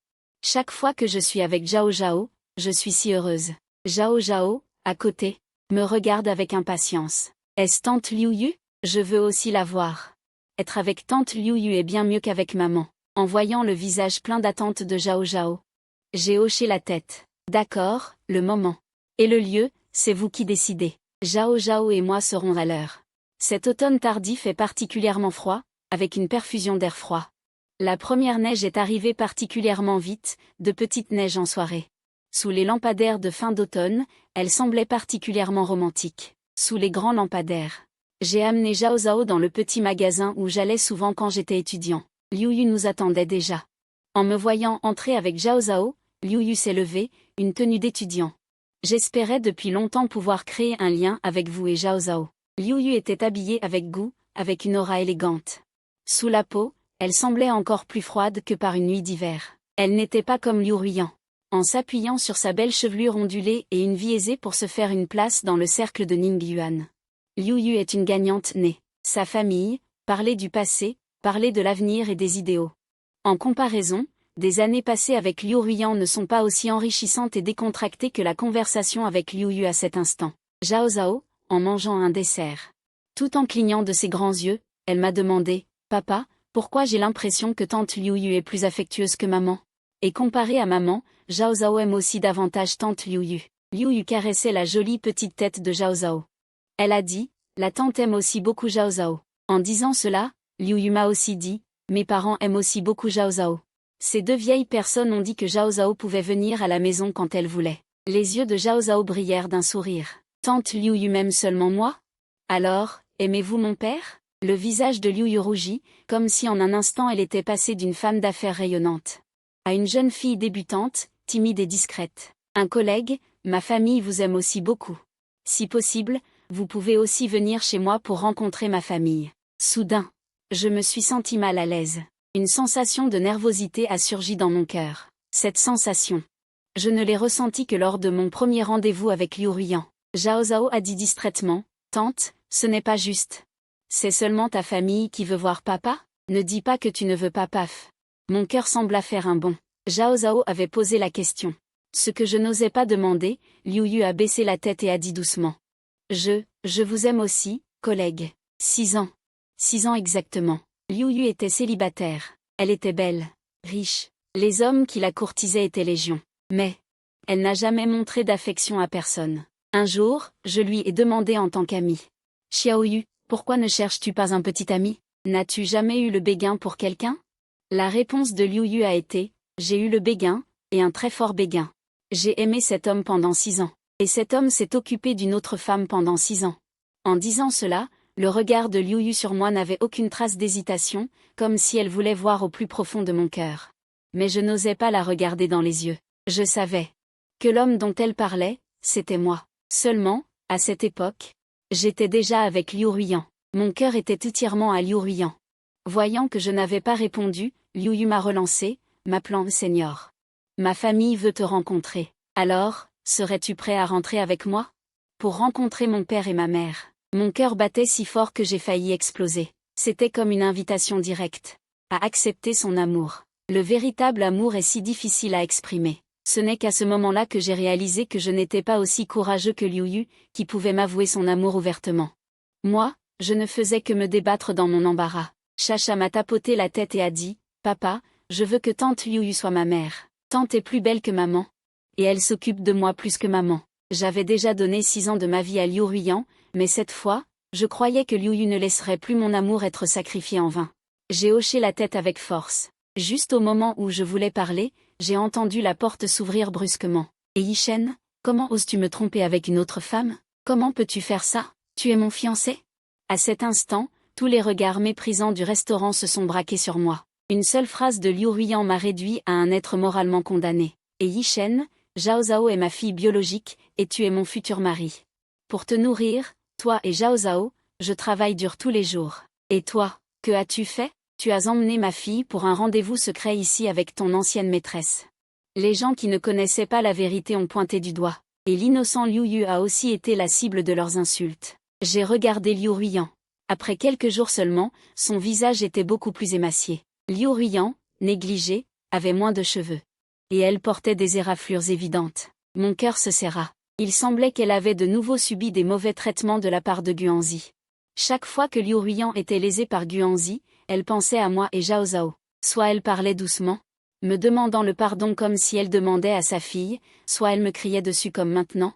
Chaque fois que je suis avec Zhao Zhao, je suis si heureuse. Zhao Zhao, à côté, me regarde avec impatience. Est-ce tante Liu Yu? Je veux aussi la voir. Être avec tante Liu Yu est bien mieux qu'avec maman. En voyant le visage plein d'attente de Zhao Zhao, j'ai hoché la tête. D'accord, le moment. Et le lieu, c'est vous qui décidez. Zhao Zhao et moi serons à l'heure. Cet automne tardif est particulièrement froid, avec une perfusion d'air froid. La première neige est arrivée particulièrement vite, de petites neiges en soirée. Sous les lampadaires de fin d'automne, elle semblait particulièrement romantique. Sous les grands lampadaires. J'ai amené Zhao Zhao dans le petit magasin où j'allais souvent quand j'étais étudiant. Liu Yu nous attendait déjà. En me voyant entrer avec Zhao Zhao, Liu Yu s'est levé, une tenue d'étudiant. J'espérais depuis longtemps pouvoir créer un lien avec vous et Zhao Zhao. Liu Yu était habillée avec goût, avec une aura élégante. Sous la peau, elle semblait encore plus froide que par une nuit d'hiver. Elle n'était pas comme Liu Ruiyan. En s'appuyant sur sa belle chevelure ondulée et une vie aisée pour se faire une place dans le cercle de Ningyuan. Liu Yu est une gagnante née. Sa famille, parler du passé, parler de l'avenir et des idéaux. En comparaison, des années passées avec Liu Ruiyan ne sont pas aussi enrichissantes et décontractées que la conversation avec Liu Yu à cet instant. Zhao Zhao, en mangeant un dessert. Tout en clignant de ses grands yeux, elle m'a demandé, « Papa, pourquoi j'ai l'impression que tante Liu Yu est plus affectueuse que maman ?» Et comparé à maman, Zhao Zhao aime aussi davantage tante Liu Yu. Liu Yu caressait la jolie petite tête de Zhao Zhao. Elle a dit, « La tante aime aussi beaucoup Zhao Zhao. » En disant cela, Liu Yu m'a aussi dit, « Mes parents aiment aussi beaucoup Zhao Zhao. » Ces deux vieilles personnes ont dit que Zhao Zhao pouvait venir à la maison quand elle voulait. Les yeux de Zhao Zhao brillèrent d'un sourire. « Tante Liu Yu m'aime seulement moi ? Alors, aimez-vous mon père ?» Le visage de Liu Yu rougit, comme si en un instant elle était passée d'une femme d'affaires rayonnante à une jeune fille débutante, timide et discrète. « Un collègue, ma famille vous aime aussi beaucoup. Si possible, vous pouvez aussi venir chez moi pour rencontrer ma famille. » Soudain, je me suis sentie mal à l'aise. Une sensation de nervosité a surgi dans mon cœur. Cette sensation, je ne l'ai ressentie que lors de mon premier rendez-vous avec Liu Ruiyan. Zhao Zhao a dit distraitement, « Tante, ce n'est pas juste. C'est seulement ta famille qui veut voir papa ? Ne dis pas que tu ne veux pas paf. » Mon cœur sembla faire un bond. Zhao Zhao avait posé la question. Ce que je n'osais pas demander, Liu Yu a baissé la tête et a dit doucement. « Je vous aime aussi, collègue. » 6 ans. 6 ans exactement. Liu Yu était célibataire. Elle était belle, riche. Les hommes qui la courtisaient étaient légion. Mais elle n'a jamais montré d'affection à personne. Un jour, je lui ai demandé en tant qu'ami. « Xiao Yu, pourquoi ne cherches-tu pas un petit ami ? N'as-tu jamais eu le béguin pour quelqu'un ?» La réponse de Liu Yu a été « J'ai eu le béguin, et un très fort béguin. J'ai aimé cet homme pendant 6 ans. Et cet homme s'est occupé d'une autre femme pendant 6 ans. » En disant cela, le regard de Liu Yu sur moi n'avait aucune trace d'hésitation, comme si elle voulait voir au plus profond de mon cœur. Mais je n'osais pas la regarder dans les yeux. Je savais que l'homme dont elle parlait, c'était moi. Seulement, à cette époque, j'étais déjà avec Liu Ruiyan. Mon cœur était entièrement à Liu Ruiyan. Voyant que je n'avais pas répondu, Liu Yu m'a relancé, m'appelant Seigneur. Ma famille veut te rencontrer. Alors, serais-tu prêt à rentrer avec moi ? Pour rencontrer mon père et ma mère. Mon cœur battait si fort que j'ai failli exploser. C'était comme une invitation directe à accepter son amour. Le véritable amour est si difficile à exprimer. Ce n'est qu'à ce moment-là que j'ai réalisé que je n'étais pas aussi courageux que Liu Yu, qui pouvait m'avouer son amour ouvertement. Moi, je ne faisais que me débattre dans mon embarras. Chacha m'a tapoté la tête et a dit, « Papa, je veux que tante Liu Yu soit ma mère. Tante est plus belle que maman. Et elle s'occupe de moi plus que maman. » J'avais déjà donné 6 ans de ma vie à Liu Ruiyan, mais cette fois, je croyais que Liu Yu ne laisserait plus mon amour être sacrifié en vain. J'ai hoché la tête avec force. Juste au moment où je voulais parler, j'ai entendu la porte s'ouvrir brusquement. « Et Yishen, comment oses-tu me tromper avec une autre femme ? Comment peux-tu faire ça ? Tu es mon fiancé ?» À cet instant, tous les regards méprisants du restaurant se sont braqués sur moi. Une seule phrase de Liu Ruiyan m'a réduit à un être moralement condamné. « Et Yishen, Zhao Zhao est ma fille biologique, et tu es mon futur mari. Pour te nourrir, toi et Zhao Zhao, je travaille dur tous les jours. Et toi, que as-tu fait ? Tu as emmené ma fille pour un rendez-vous secret ici avec ton ancienne maîtresse. » Les gens qui ne connaissaient pas la vérité ont pointé du doigt. Et l'innocent Liu Yu a aussi été la cible de leurs insultes. J'ai regardé Liu Ruiyan. Après quelques jours seulement, son visage était beaucoup plus émacié. Liu Ruiyan, négligée, avait moins de cheveux. Et elle portait des éraflures évidentes. Mon cœur se serra. Il semblait qu'elle avait de nouveau subi des mauvais traitements de la part de Guanzi. Chaque fois que Liu Ruiyan était lésée par Guanzi, elle pensait à moi et Zhao Zhao. Soit elle parlait doucement, me demandant le pardon comme si elle demandait à sa fille, soit elle me criait dessus comme maintenant,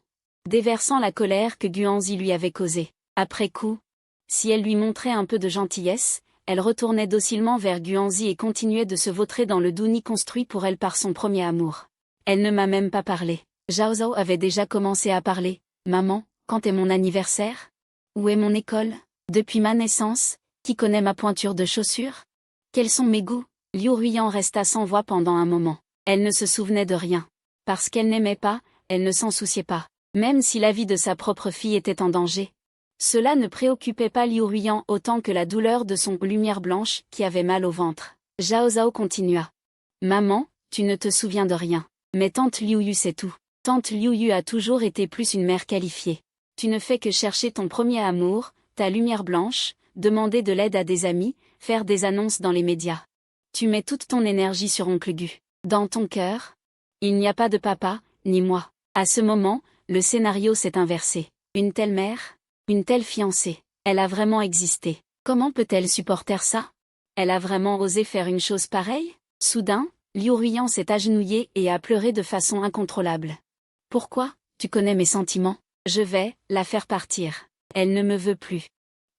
déversant la colère que Guanzi lui avait causée. Après coup, si elle lui montrait un peu de gentillesse, elle retournait docilement vers Guanzi et continuait de se vautrer dans le doux nid construit pour elle par son premier amour. Elle ne m'a même pas parlé. Zhao Zhao avait déjà commencé à parler. « Maman, quand est mon anniversaire ? Où est mon école ? Depuis ma naissance, qui connaît ma pointure de chaussures ? Quels sont mes goûts ? Liu Ruiyan resta sans voix pendant un moment. Elle ne se souvenait de rien. Parce qu'elle n'aimait pas, elle ne s'en souciait pas. Même si la vie de sa propre fille était en danger. Cela ne préoccupait pas Liu Ruiyan autant que la douleur de son lumière blanche qui avait mal au ventre. Zhao Zhao continua. Maman, tu ne te souviens de rien. Mais tante Liu Yu sait tout. Tante Liu Yu a toujours été plus une mère qualifiée. Tu ne fais que chercher ton premier amour, ta lumière blanche, demander de l'aide à des amis, faire des annonces dans les médias. Tu mets toute ton énergie sur oncle Gu. Dans ton cœur, il n'y a pas de papa, ni moi. À ce moment, le scénario s'est inversé. Une telle mère, une telle fiancée, elle a vraiment existé. Comment peut-elle supporter ça? Elle a vraiment osé faire une chose pareille? Soudain, Liu Ruiyan s'est agenouillée et a pleuré de façon incontrôlable. Pourquoi? Tu connais mes sentiments. Je vais la faire partir. Elle ne me veut plus.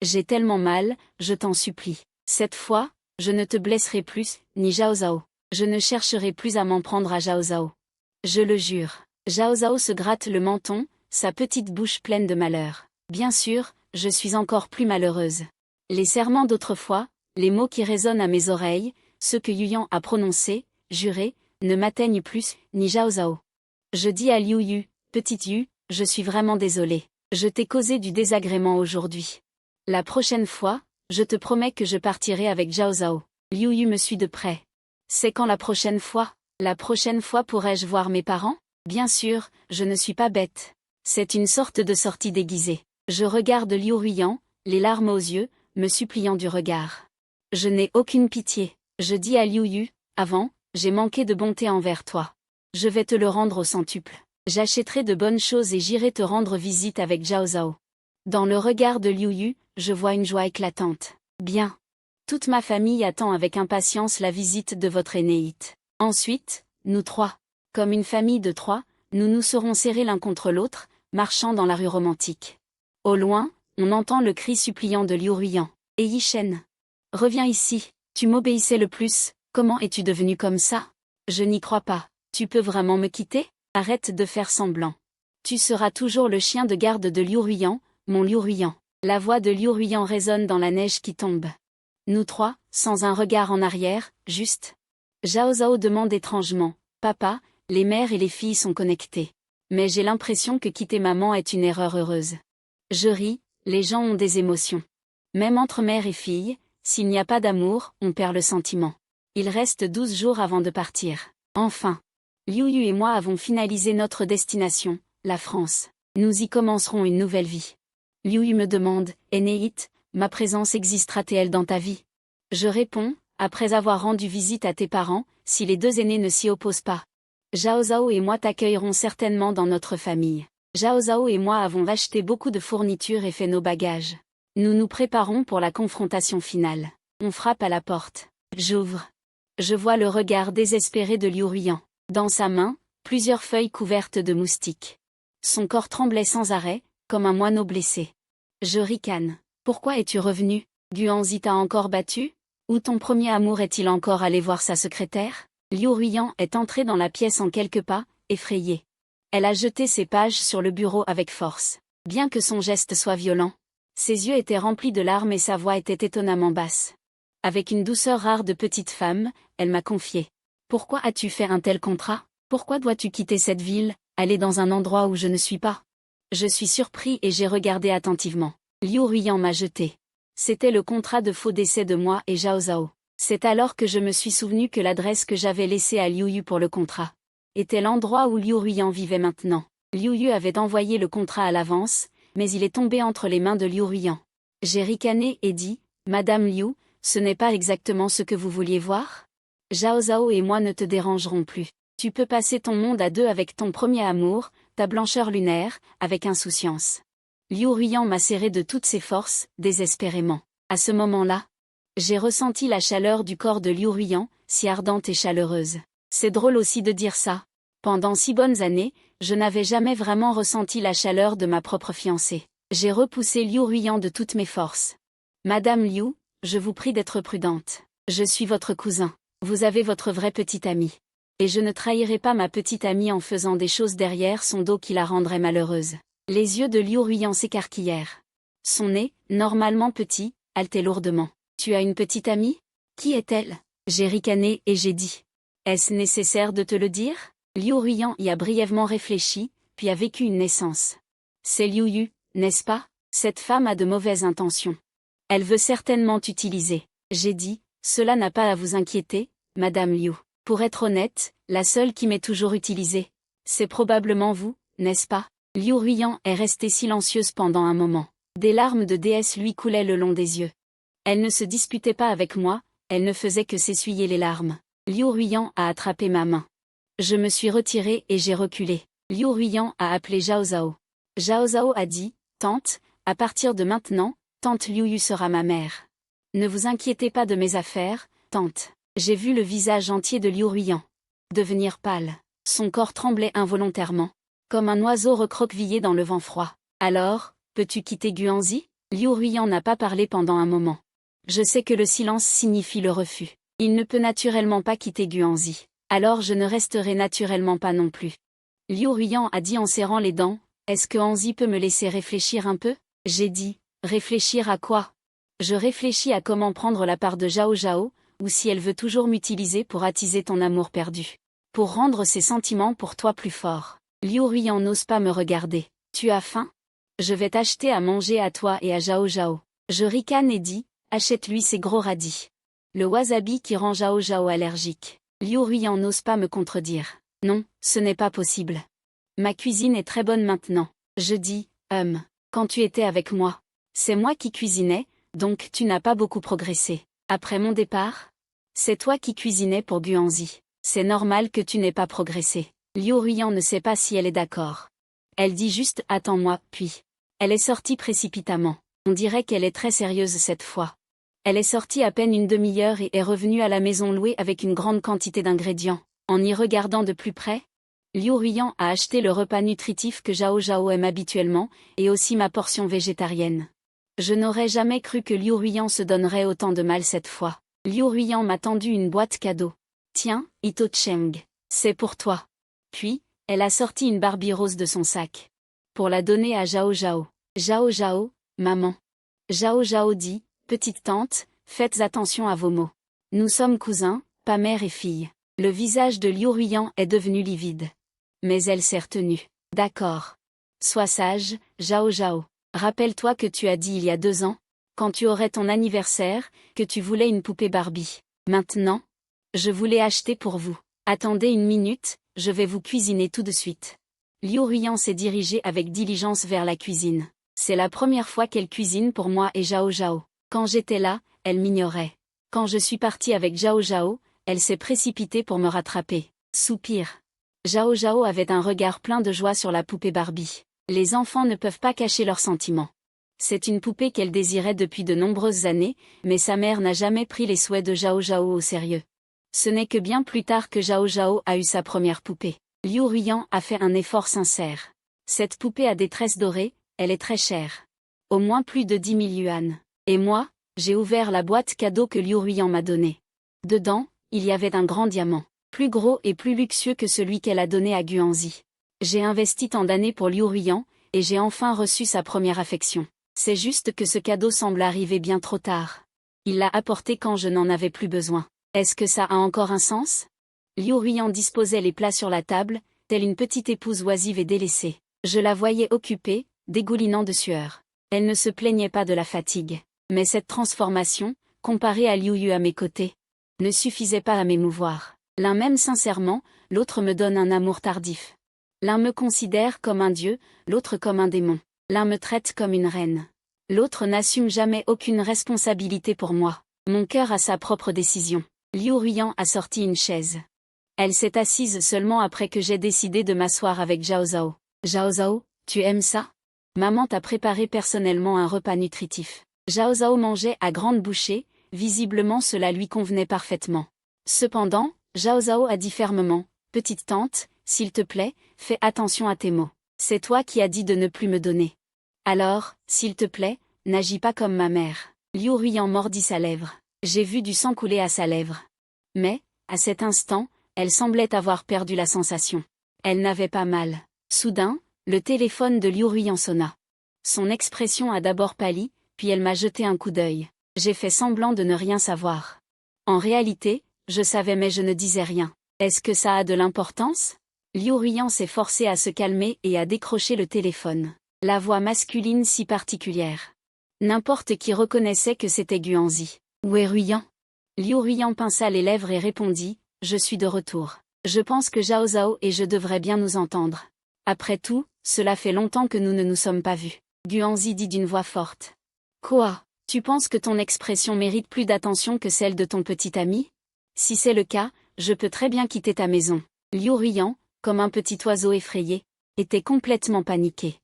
J'ai tellement mal, je t'en supplie. Cette fois, je ne te blesserai plus, ni Zhao Zhao. Je ne chercherai plus à m'en prendre à Zhao Zhao. Je le jure. Zhao Zhao se gratte le menton, sa petite bouche pleine de malheur. Bien sûr, je suis encore plus malheureuse. Les serments d'autrefois, les mots qui résonnent à mes oreilles, ceux que Yuyan a prononcés, jurés, ne m'atteignent plus, ni Zhao Zhao. Je dis à Liu Yu, petite Yu, je suis vraiment désolée. Je t'ai causé du désagrément aujourd'hui. La prochaine fois, je te promets que je partirai avec Zhao Zhao. Liu Yu me suit de près. C'est quand la prochaine fois? La prochaine fois pourrais-je voir mes parents? Bien sûr, je ne suis pas bête. C'est une sorte de sortie déguisée. Je regarde Liu Ruiyan, les larmes aux yeux, me suppliant du regard. Je n'ai aucune pitié. Je dis à Liu Yu, avant, j'ai manqué de bonté envers toi. Je vais te le rendre au centuple. J'achèterai de bonnes choses et j'irai te rendre visite avec Zhao Zhao. Dans le regard de Liu Yu, je vois une joie éclatante. Bien. Toute ma famille attend avec impatience la visite de votre aînéite. Ensuite, nous trois. Comme une famille de trois, nous nous serons serrés l'un contre l'autre, marchant dans la rue romantique. Au loin, on entend le cri suppliant de Liu Ruiyan. Et Yishen. Reviens ici, tu m'obéissais le plus, comment es-tu devenu comme ça? Je n'y crois pas. Tu peux vraiment me quitter? Arrête de faire semblant. Tu seras toujours le chien de garde de Liu Ruiyan, mon Liu Ruiyan. La voix de Liu Ruiyan résonne dans la neige qui tombe. Nous trois, sans un regard en arrière, juste. Zhao Zhao demande étrangement, papa, les mères et les filles sont connectées. Mais j'ai l'impression que quitter maman est une erreur heureuse. Je ris, les gens ont des émotions. Même entre mère et fille, s'il n'y a pas d'amour, on perd le sentiment. Il reste 12 jours avant de partir. Enfin. Liu Yu et moi avons finalisé notre destination, la France. Nous y commencerons une nouvelle vie. Liu Yu me demande, aînéite, ma présence existera-t-elle dans ta vie? Je réponds, après avoir rendu visite à tes parents, si les deux aînés ne s'y opposent pas. Zhao Zhao et moi t'accueillerons certainement dans notre famille. Zhao Zhao et moi avons acheté beaucoup de fournitures et fait nos bagages. Nous nous préparons pour la confrontation finale. On frappe à la porte. J'ouvre. Je vois le regard désespéré de Liu Ruiyan. Dans sa main, plusieurs feuilles couvertes de moustiques. Son corps tremblait sans arrêt, comme un moineau blessé. Je ricane. Pourquoi es-tu revenu? Guanzi t'a encore battu? Ou ton premier amour est-il encore allé voir sa secrétaire? Liu Ruiyan est entrée dans la pièce en quelques pas, effrayée. Elle a jeté ses pages sur le bureau avec force. Bien que son geste soit violent, ses yeux étaient remplis de larmes et sa voix était étonnamment basse. Avec une douceur rare de petite femme, elle m'a confié. Pourquoi as-tu fait un tel contrat? Pourquoi dois-tu quitter cette ville, aller dans un endroit où je ne suis pas? Je suis surpris et j'ai regardé attentivement. Liu Ruiyan m'a jeté. C'était le contrat de faux décès de moi et Zhao Zhao. C'est alors que je me suis souvenu que l'adresse que j'avais laissée à Liu Yu pour le contrat était l'endroit où Liu Ruiyan vivait maintenant. Liu Yu avait envoyé le contrat à l'avance, mais il est tombé entre les mains de Liu Ruiyan. J'ai ricané et dit, Madame Liu, ce n'est pas exactement ce que vous vouliez voir? Zhao Zhao et moi ne te dérangerons plus. Tu peux passer ton monde à deux avec ton premier amour, ta blancheur lunaire, avec insouciance. Liu Ruiyan m'a serré de toutes ses forces, désespérément. À ce moment-là, j'ai ressenti la chaleur du corps de Liu Ruiyan, si ardente et chaleureuse. C'est drôle aussi de dire ça. Pendant 6 bonnes années, je n'avais jamais vraiment ressenti la chaleur de ma propre fiancée. J'ai repoussé Liu Ruiyan de toutes mes forces. Madame Liu, je vous prie d'être prudente. Je suis votre cousin. Vous avez votre vrai petit ami. Et je ne trahirai pas ma petite amie en faisant des choses derrière son dos qui la rendraient malheureuse. Les yeux de Liu Ruiyan s'écarquillèrent. Son nez, normalement petit, haltait lourdement. Tu as une petite amie? Qui est-elle? J'ai ricané et j'ai dit. Est-ce nécessaire de te le dire? Liu Ruiyan y a brièvement réfléchi, puis a vécu une naissance. C'est Liu Yu, n'est-ce pas? Cette femme a de mauvaises intentions. Elle veut certainement t'utiliser. J'ai dit, cela n'a pas à vous inquiéter, Madame Liu. Pour être honnête, la seule qui m'ait toujours utilisée, c'est probablement vous, n'est-ce pas? Liu Ruiyan est restée silencieuse pendant un moment. Des larmes de déesse lui coulaient le long des yeux. Elle ne se disputait pas avec moi, elle ne faisait que s'essuyer les larmes. Liu Ruiyan a attrapé ma main. Je me suis retirée et j'ai reculé. Liu Ruiyan a appelé Zhao Zhao. Zhao Zhao a dit, tante, à partir de maintenant, tante Liu Yu sera ma mère. Ne vous inquiétez pas de mes affaires, tante. J'ai vu le visage entier de Liu Ruiyan devenir pâle. Son corps tremblait involontairement, comme un oiseau recroquevillé dans le vent froid. Alors, peux-tu quitter Guanzi? Liu Ruiyan n'a pas parlé pendant un moment. Je sais que le silence signifie le refus. Il ne peut naturellement pas quitter Guanzi. Alors je ne resterai naturellement pas non plus. Liu Ruiyan a dit en serrant les dents, est-ce que Hanzi peut me laisser réfléchir un peu? J'ai dit, réfléchir à quoi? Je réfléchis à comment prendre la part de Zhao Zhao, ou si elle veut toujours m'utiliser pour attiser ton amour perdu. Pour rendre ses sentiments pour toi plus forts. Liu Ruiyan n'ose pas me regarder. Tu as faim? Je vais t'acheter à manger à toi et à Zhao Zhao. Je ricane et dis, achète-lui ces gros radis. Le wasabi qui rend Zhao Zhao allergique. Liu Ruiyan n'ose pas me contredire. Non, ce n'est pas possible. Ma cuisine est très bonne maintenant. Je dis, quand tu étais avec moi. C'est moi qui cuisinais, donc tu n'as pas beaucoup progressé. Après mon départ? C'est toi qui cuisinais pour Guanzi. C'est normal que tu n'aies pas progressé. Liu Ruiyan ne sait pas si elle est d'accord. Elle dit juste « attends-moi », puis. Elle est sortie précipitamment. On dirait qu'elle est très sérieuse cette fois. Elle est sortie à peine une demi-heure et est revenue à la maison louée avec une grande quantité d'ingrédients. En y regardant de plus près, Liu Ruiyan a acheté le repas nutritif que Zhao Zhao aime habituellement, et aussi ma portion végétarienne. Je n'aurais jamais cru que Liu Ruiyan se donnerait autant de mal cette fois. Liu Ruiyan m'a tendu une boîte cadeau. Tiens, Ito Cheng. C'est pour toi. Puis, elle a sorti une Barbie rose de son sac. Pour la donner à Zhao Zhao. Zhao Zhao, maman. Zhao Zhao dit, petite tante, faites attention à vos mots. Nous sommes cousins, pas mère et fille. Le visage de Liu Ruiyan est devenu livide. Mais elle s'est retenue. D'accord. Sois sage, Zhao Zhao. Rappelle-toi que tu as dit il y a 2 ans, quand tu aurais ton anniversaire, que tu voulais une poupée Barbie. Maintenant, je voulais acheter pour vous. Attendez une minute, je vais vous cuisiner tout de suite. Liu Ruiyan s'est dirigée avec diligence vers la cuisine. C'est la première fois qu'elle cuisine pour moi et Zhao Zhao. Quand j'étais là, elle m'ignorait. Quand je suis partie avec Zhao Zhao, elle s'est précipitée pour me rattraper. Soupir. Zhao Zhao avait un regard plein de joie sur la poupée Barbie. Les enfants ne peuvent pas cacher leurs sentiments. C'est une poupée qu'elle désirait depuis de nombreuses années, mais sa mère n'a jamais pris les souhaits de Zhao Zhao au sérieux. Ce n'est que bien plus tard que Zhao Zhao a eu sa première poupée. Liu Ruiyan a fait un effort sincère. Cette poupée à des tresses dorées, elle est très chère. Au moins plus de 10 000 yuan. Et moi, j'ai ouvert la boîte cadeau que Liu Ruiyan m'a donnée. Dedans, il y avait un grand diamant, plus gros et plus luxueux que celui qu'elle a donné à Guanzi. J'ai investi tant d'années pour Liu Ruiyan, et j'ai enfin reçu sa première affection. C'est juste que ce cadeau semble arriver bien trop tard. Il l'a apporté quand je n'en avais plus besoin. Est-ce que ça a encore un sens? Liu Ruiyan disposait les plats sur la table, telle une petite épouse oisive et délaissée. Je la voyais occupée, dégoulinant de sueur. Elle ne se plaignait pas de la fatigue. Mais cette transformation, comparée à Liu Yu à mes côtés, ne suffisait pas à m'émouvoir. L'un m'aime sincèrement, l'autre me donne un amour tardif. L'un me considère comme un dieu, l'autre comme un démon. L'un me traite comme une reine. L'autre n'assume jamais aucune responsabilité pour moi. Mon cœur a sa propre décision. Liu Ruiyan a sorti une chaise. Elle s'est assise seulement après que j'ai décidé de m'asseoir avec Zhao Zhao. Zhao Zhao, tu aimes ça? Maman t'a préparé personnellement un repas nutritif. Zhao Zhao mangeait à grandes bouchées, visiblement cela lui convenait parfaitement. Cependant, Zhao Zhao a dit fermement, petite tante, s'il te plaît, fais attention à tes mots. C'est toi qui as dit de ne plus me donner. Alors, s'il te plaît, n'agis pas comme ma mère. Liu Ruiyan mordit sa lèvre. J'ai vu du sang couler à sa lèvre. Mais, à cet instant, elle semblait avoir perdu la sensation. Elle n'avait pas mal. Soudain, le téléphone de Liu Ruiyan sonna. Son expression a d'abord pâli, puis elle m'a jeté un coup d'œil. J'ai fait semblant de ne rien savoir. En réalité, je savais mais je ne disais rien. Est-ce que ça a de l'importance? Liu Ruiyan s'est forcé à se calmer et à décrocher le téléphone. La voix masculine si particulière. N'importe qui reconnaissait que c'était Guanzi. Où est Ruiyan? Liu Ruiyan pinça les lèvres et répondit, je suis de retour. Je pense que Zhao Zhao et je devrais bien nous entendre. Après tout, cela fait longtemps que nous ne nous sommes pas vus. Guanzi dit d'une voix forte. Quoi? Tu penses que ton expression mérite plus d'attention que celle de ton petit ami? Si c'est le cas, je peux très bien quitter ta maison. Liu Ruiyan, comme un petit oiseau effrayé, était complètement paniqué.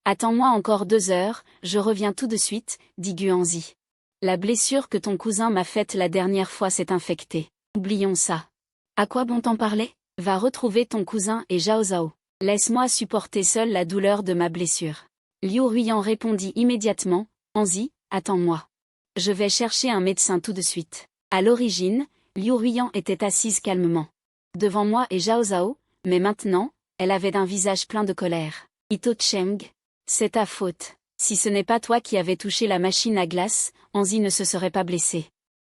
Attends-moi encore 2 heures, je reviens tout de suite, dit Guanzi. La blessure que ton cousin m'a faite la dernière fois s'est infectée. Oublions ça. À quoi bon t'en parler? Va retrouver ton cousin et Zhao Zhao. Laisse-moi supporter seul la douleur de ma blessure. Liu Ruiyan répondit immédiatement, Anzi, attends-moi. Je vais chercher un médecin tout de suite. À l'origine, Liu Ruiyan était assise calmement devant moi et Zhao Zhao, mais maintenant, elle avait un visage plein de colère. Ito Cheng, c'est ta faute. Si ce n'est pas toi qui avais touché la machine à glace, Anzi ne se serait pas blessé.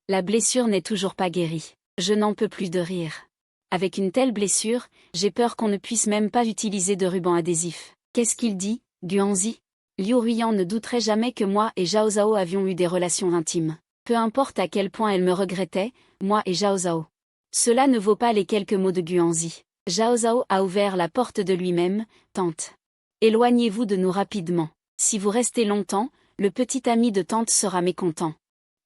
La blessure n'est toujours pas guérie. Je n'en peux plus de rire. Avec une telle blessure, j'ai peur qu'on ne puisse même pas utiliser de ruban adhésif. Qu'est-ce qu'il dit, Guanzi? Liu Ruiyan ne douterait jamais que moi et Zhao Zhao avions eu des relations intimes. Peu importe à quel point elle me regrettait, moi et Zhao Zhao. Cela ne vaut pas les quelques mots de Guanzi. Zhao Zhao a ouvert la porte de lui-même, tante. Éloignez-vous de nous rapidement. Si vous restez longtemps, le petit ami de tante sera mécontent.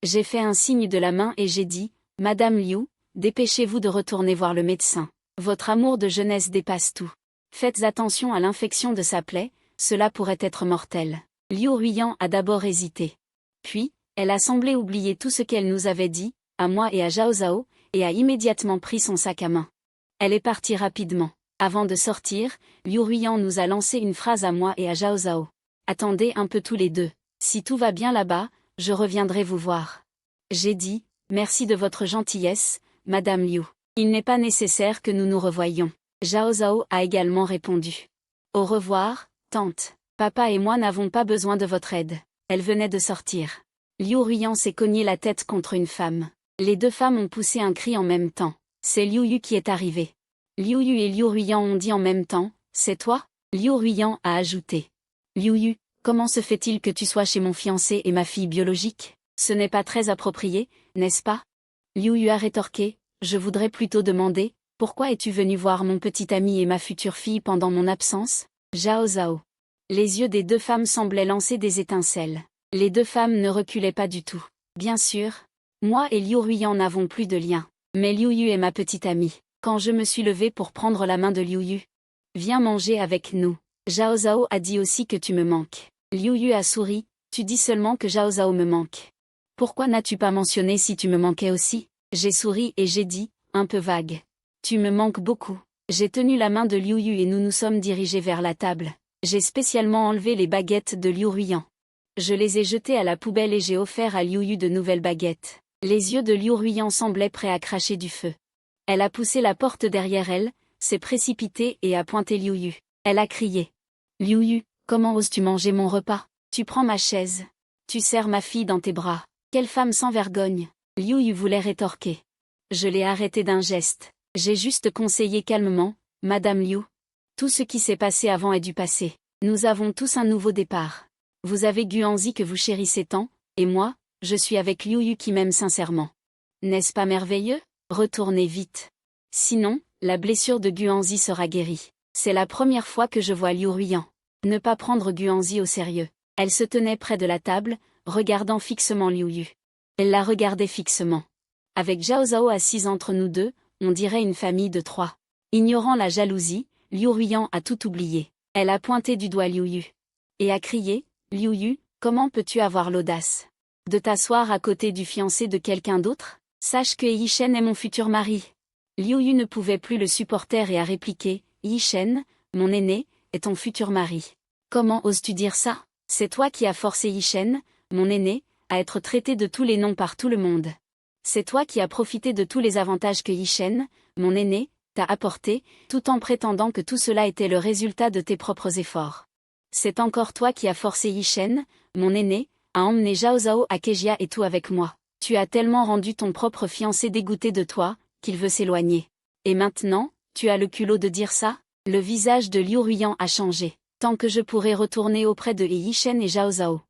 J'ai fait un signe de la main et j'ai dit, Madame Liu, dépêchez-vous de retourner voir le médecin. Votre amour de jeunesse dépasse tout. Faites attention à l'infection de sa plaie, cela pourrait être mortel. Liu Ruiyan a d'abord hésité. Puis, elle a semblé oublier tout ce qu'elle nous avait dit, à moi et à Zhao Zhao, et a immédiatement pris son sac à main. Elle est partie rapidement. Avant de sortir, Liu Ruiyan nous a lancé une phrase à moi et à Zhao Zhao. Attendez un peu tous les deux. Si tout va bien là-bas, je reviendrai vous voir. J'ai dit, merci de votre gentillesse, Madame Liu. Il n'est pas nécessaire que nous nous revoyions. Zhao Zhao a également répondu. Au revoir, tante. Papa et moi n'avons pas besoin de votre aide. Elle venait de sortir. Liu Ruiyan s'est cogné la tête contre une femme. Les 2 femmes ont poussé un cri en même temps. C'est Liu Yu qui est arrivé. Liu Yu et Liu Ruiyan ont dit en même temps, c'est toi? Liu Ruiyan a ajouté. Liu Yu, comment se fait-il que tu sois chez mon fiancé et ma fille biologique? Ce n'est pas très approprié, n'est-ce pas? Liu Yu a rétorqué, je voudrais plutôt demander, pourquoi es-tu venu voir mon petit ami et ma future fille pendant mon absence? Zhao Zhao. Les yeux des 2 femmes semblaient lancer des étincelles. Les 2 femmes ne reculaient pas du tout. Bien sûr. Moi et Liu Ruiyan n'avons plus de lien. Mais Liu Yu est ma petite amie. Quand je me suis levée pour prendre la main de Liu Yu. Viens manger avec nous. Zhao Zhao a dit aussi que tu me manques. Liu Yu a souri, tu dis seulement que Zhao Zhao me manque. Pourquoi n'as-tu pas mentionné si tu me manquais aussi? J'ai souri et j'ai dit, un peu vague. Tu me manques beaucoup. J'ai tenu la main de Liu Yu et nous nous sommes dirigés vers la table. J'ai spécialement enlevé les baguettes de Liu Ruiyan. Je les ai jetées à la poubelle et j'ai offert à Liu Yu de nouvelles baguettes. Les yeux de Liu Ruiyan semblaient prêts à cracher du feu. Elle a poussé la porte derrière elle, s'est précipitée et a pointé Liu Yu. Elle a crié. Liu Yu, comment oses-tu manger mon repas? Tu prends ma chaise. Tu serres ma fille dans tes bras. Quelle femme sans vergogne! Liu Yu voulait rétorquer. Je l'ai arrêté d'un geste. J'ai juste conseillé calmement, Madame Liu. Tout ce qui s'est passé avant est du passé. Nous avons tous un nouveau départ. Vous avez Guanzi que vous chérissez tant, et moi, je suis avec Liu Yu qui m'aime sincèrement. N'est-ce pas merveilleux? Retournez vite. Sinon, la blessure de Guanzi sera guérie. C'est la première fois que je vois Liu Ruiyan. Ne pas prendre Guanzi au sérieux. Elle se tenait près de la table, regardant fixement Liu Yu. Elle la regardait fixement. Avec Zhao Zhao assise entre nous deux, on dirait une famille de 3. Ignorant la jalousie, Liu Ruiyan a tout oublié. Elle a pointé du doigt Liu Yu. Et a crié, Liu Yu, comment peux-tu avoir l'audace de t'asseoir à côté du fiancé de quelqu'un d'autre? Sache que Yishen est mon futur mari. Liu Yu ne pouvait plus le supporter et a répliqué, Yishen, mon aîné, est ton futur mari. Comment oses-tu dire ça? C'est toi qui as forcé Yishen, mon aîné, à être traité de tous les noms par tout le monde. C'est toi qui as profité de tous les avantages que Yishen, mon aîné, t'a apportés, tout en prétendant que tout cela était le résultat de tes propres efforts. C'est encore toi qui as forcé Yishen, mon aîné, à emmener Zhao Zhao à Kejia et tout avec moi. Tu as tellement rendu ton propre fiancé dégoûté de toi, qu'il veut s'éloigner. Et maintenant, tu as le culot de dire ça? Le visage de Liu Ruiyan a changé. Tant que je pourrai retourner auprès de Yishen et Zhao Zhao.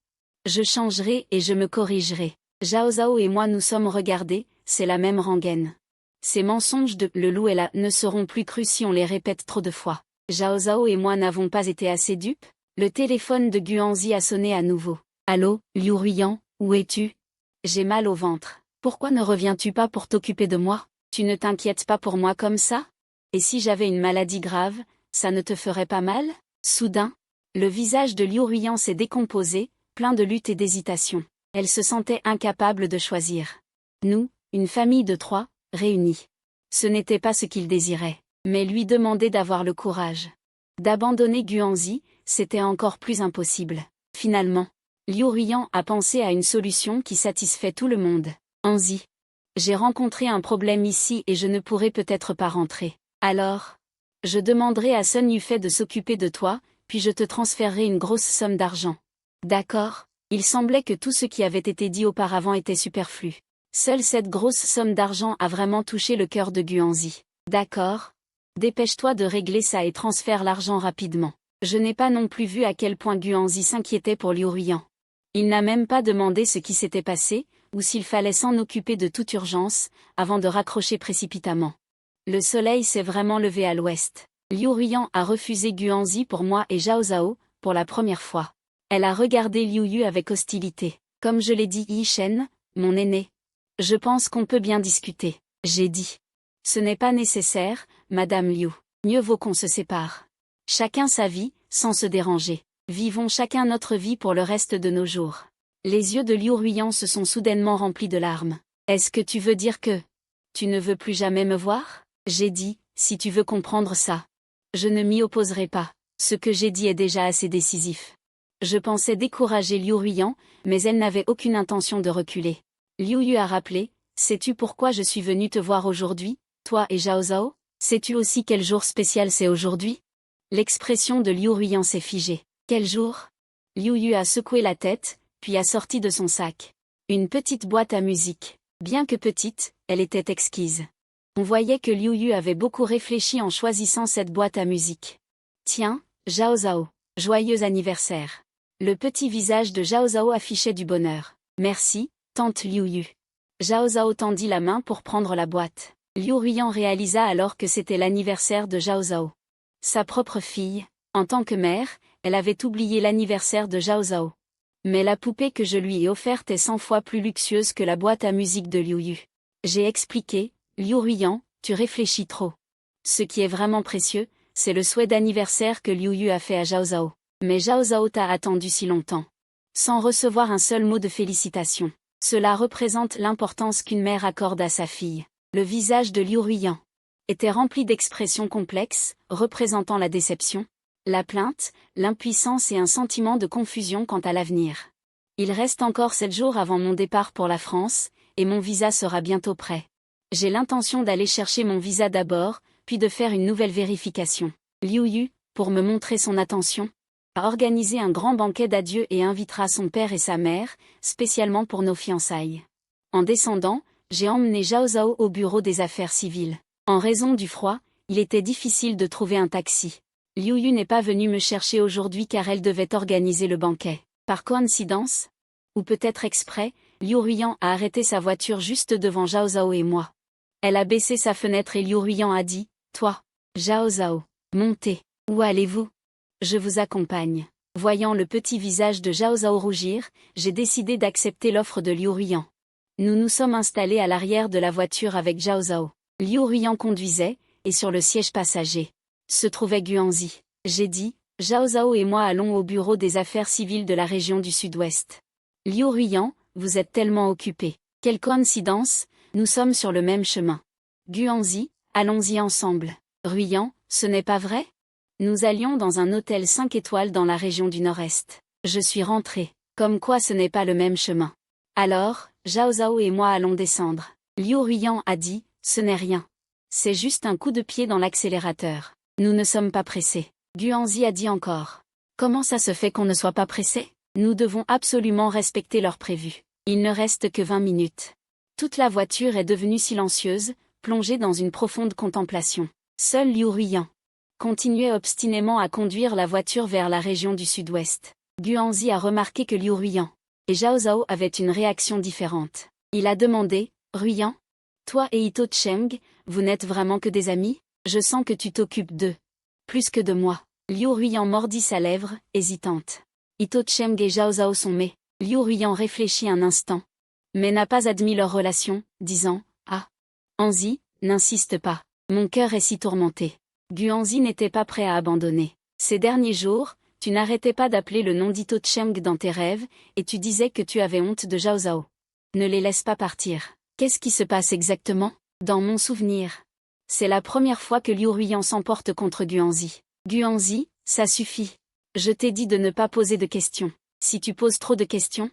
Je changerai et je me corrigerai. Zhao Zhao et moi nous sommes regardés, c'est la même rengaine. Ces mensonges de « le loup est là » ne seront plus crus si on les répète trop de fois. Zhao Zhao et moi n'avons pas été assez dupes? Le téléphone de Guanzi a sonné à nouveau. Allô, Liu Ruiyan, où es-tu? J'ai mal au ventre. Pourquoi ne reviens-tu pas pour t'occuper de moi? Tu ne t'inquiètes pas pour moi comme ça? Et si j'avais une maladie grave, ça ne te ferait pas mal? Soudain, le visage de Liu Ruiyan s'est décomposé, plein de lutte et d'hésitation. Elle se sentait incapable de choisir. Nous, une famille de 3, réunis. Ce n'était pas ce qu'il désirait, mais lui demander d'avoir le courage d'abandonner Guanzi, c'était encore plus impossible. Finalement, Liu Ruiyan a pensé à une solution qui satisfait tout le monde. Anzi. J'ai rencontré un problème ici et je ne pourrai peut-être pas rentrer. Alors, je demanderai à Sun Yufei de s'occuper de toi, puis je te transférerai une grosse somme d'argent. D'accord? Il semblait que tout ce qui avait été dit auparavant était superflu. Seule cette grosse somme d'argent a vraiment touché le cœur de Guanzi. D'accord? Dépêche-toi de régler ça et transfère l'argent rapidement. Je n'ai pas non plus vu à quel point Guanzi s'inquiétait pour Liu Ruiyan. Il n'a même pas demandé ce qui s'était passé, ou s'il fallait s'en occuper de toute urgence, avant de raccrocher précipitamment. Le soleil s'est vraiment levé à l'ouest. Liu Ruiyan a refusé Guanzi pour moi et Zhao Zhao, pour la première fois. Elle a regardé Liu Yu avec hostilité. Comme je l'ai dit Yishen, mon aîné. Je pense qu'on peut bien discuter, j'ai dit. Ce n'est pas nécessaire, Madame Liu. Mieux vaut qu'on se sépare. Chacun sa vie, sans se déranger. Vivons chacun notre vie pour le reste de nos jours. Les yeux de Liu Ruiyan se sont soudainement remplis de larmes. Est-ce que tu veux dire que tu ne veux plus jamais me voir? J'ai dit, si tu veux comprendre ça. Je ne m'y opposerai pas. Ce que j'ai dit est déjà assez décisif. Je pensais décourager Liu Ruiyan, mais elle n'avait aucune intention de reculer. Liu Yu a rappelé, sais-tu pourquoi je suis venu te voir aujourd'hui, toi et Zhao Zhao? Sais-tu aussi quel jour spécial c'est aujourd'hui? L'expression de Liu Ruiyan s'est figée. Quel jour? Liu Yu a secoué la tête, puis a sorti de son sac une petite boîte à musique. Bien que petite, elle était exquise. On voyait que Liu Yu avait beaucoup réfléchi en choisissant cette boîte à musique. Tiens, Zhao Zhao, joyeux anniversaire. Le petit visage de Zhao Zhao affichait du bonheur. Merci, tante Liu Yu. Zhao Zhao tendit la main pour prendre la boîte. Liu Ruiyan réalisa alors que c'était l'anniversaire de Zhao Zhao. Sa propre fille, en tant que mère, elle avait oublié l'anniversaire de Zhao Zhao. Mais la poupée que je lui ai offerte est 100 fois plus luxueuse que la boîte à musique de Liu Yu. J'ai expliqué, Liu Ruiyan, tu réfléchis trop. Ce qui est vraiment précieux, c'est le souhait d'anniversaire que Liu Yu a fait à Zhao Zhao. Mais Zhao Zhao t'a attendu si longtemps. Sans recevoir un seul mot de félicitation. Cela représente l'importance qu'une mère accorde à sa fille. Le visage de Liu Ruiyan était rempli d'expressions complexes, représentant la déception, la plainte, l'impuissance et un sentiment de confusion quant à l'avenir. Il reste encore 7 jours avant mon départ pour la France, et mon visa sera bientôt prêt. J'ai l'intention d'aller chercher mon visa d'abord, puis de faire une nouvelle vérification. Liu Yu, pour me montrer son attention, a organisé un grand banquet d'adieu et invitera son père et sa mère, spécialement pour nos fiançailles. En descendant, j'ai emmené Zhao Zhao au bureau des affaires civiles. En raison du froid, il était difficile de trouver un taxi. Liu Yu n'est pas venue me chercher aujourd'hui car elle devait organiser le banquet. Par coïncidence? Ou peut-être exprès, Liu Ruiyan a arrêté sa voiture juste devant Zhao Zhao et moi. Elle a baissé sa fenêtre et Liu Ruiyan a dit, « Toi, Zhao Zhao, montez. Où allez-vous? Je vous accompagne. » Voyant le petit visage de Zhao Zhao rougir, j'ai décidé d'accepter l'offre de Liu Ruiyan. Nous nous sommes installés à l'arrière de la voiture avec Zhao Zhao. Liu Ruiyan conduisait, et sur le siège passager se trouvait Guanzi. J'ai dit, Zhao Zhao et moi allons au bureau des affaires civiles de la région du Sud-Ouest. Liu Ruiyan, vous êtes tellement occupé. Quelle coïncidence, nous sommes sur le même chemin. Guanzi, allons-y ensemble. Ruiyan, ce n'est pas vrai? Nous allions dans un hôtel 5 étoiles dans la région du Nord-Est. Je suis rentré. Comme quoi ce n'est pas le même chemin. Alors, Zhao Zhao et moi allons descendre. Liu Ruiyan a dit, ce n'est rien. C'est juste un coup de pied dans l'accélérateur. Nous ne sommes pas pressés. Guanzi a dit encore. Comment ça se fait qu'on ne soit pas pressé? Nous devons absolument respecter l'heure prévue. Il ne reste que 20 minutes. Toute la voiture est devenue silencieuse, plongé dans une profonde contemplation. Seul Liu Ruiyan continuait obstinément à conduire la voiture vers la région du sud-ouest. Guanzi a remarqué que Liu Ruiyan et Zhao Zhao avaient une réaction différente. Il a demandé, « Ruiyan, toi et Ito Cheng, vous n'êtes vraiment que des amis? Je sens que tu t'occupes d'eux. Plus que de moi. » Liu Ruiyan mordit sa lèvre, hésitante. Ito Cheng et Zhao Zhao sont mes. Liu Ruiyan réfléchit un instant, mais n'a pas admis leur relation, disant, « Ah, Anzi, n'insiste pas. Mon cœur est si tourmenté. » Guanzi n'était pas prêt à abandonner. Ces derniers jours, tu n'arrêtais pas d'appeler le nom d'Ito Cheng dans tes rêves, et tu disais que tu avais honte de Zhao Zhao. Ne les laisse pas partir. Qu'est-ce qui se passe exactement? Dans mon souvenir. C'est la première fois que Liu Ruiyan s'emporte contre Guanzi. Guanzi, ça suffit. Je t'ai dit de ne pas poser de questions. Si tu poses trop de questions,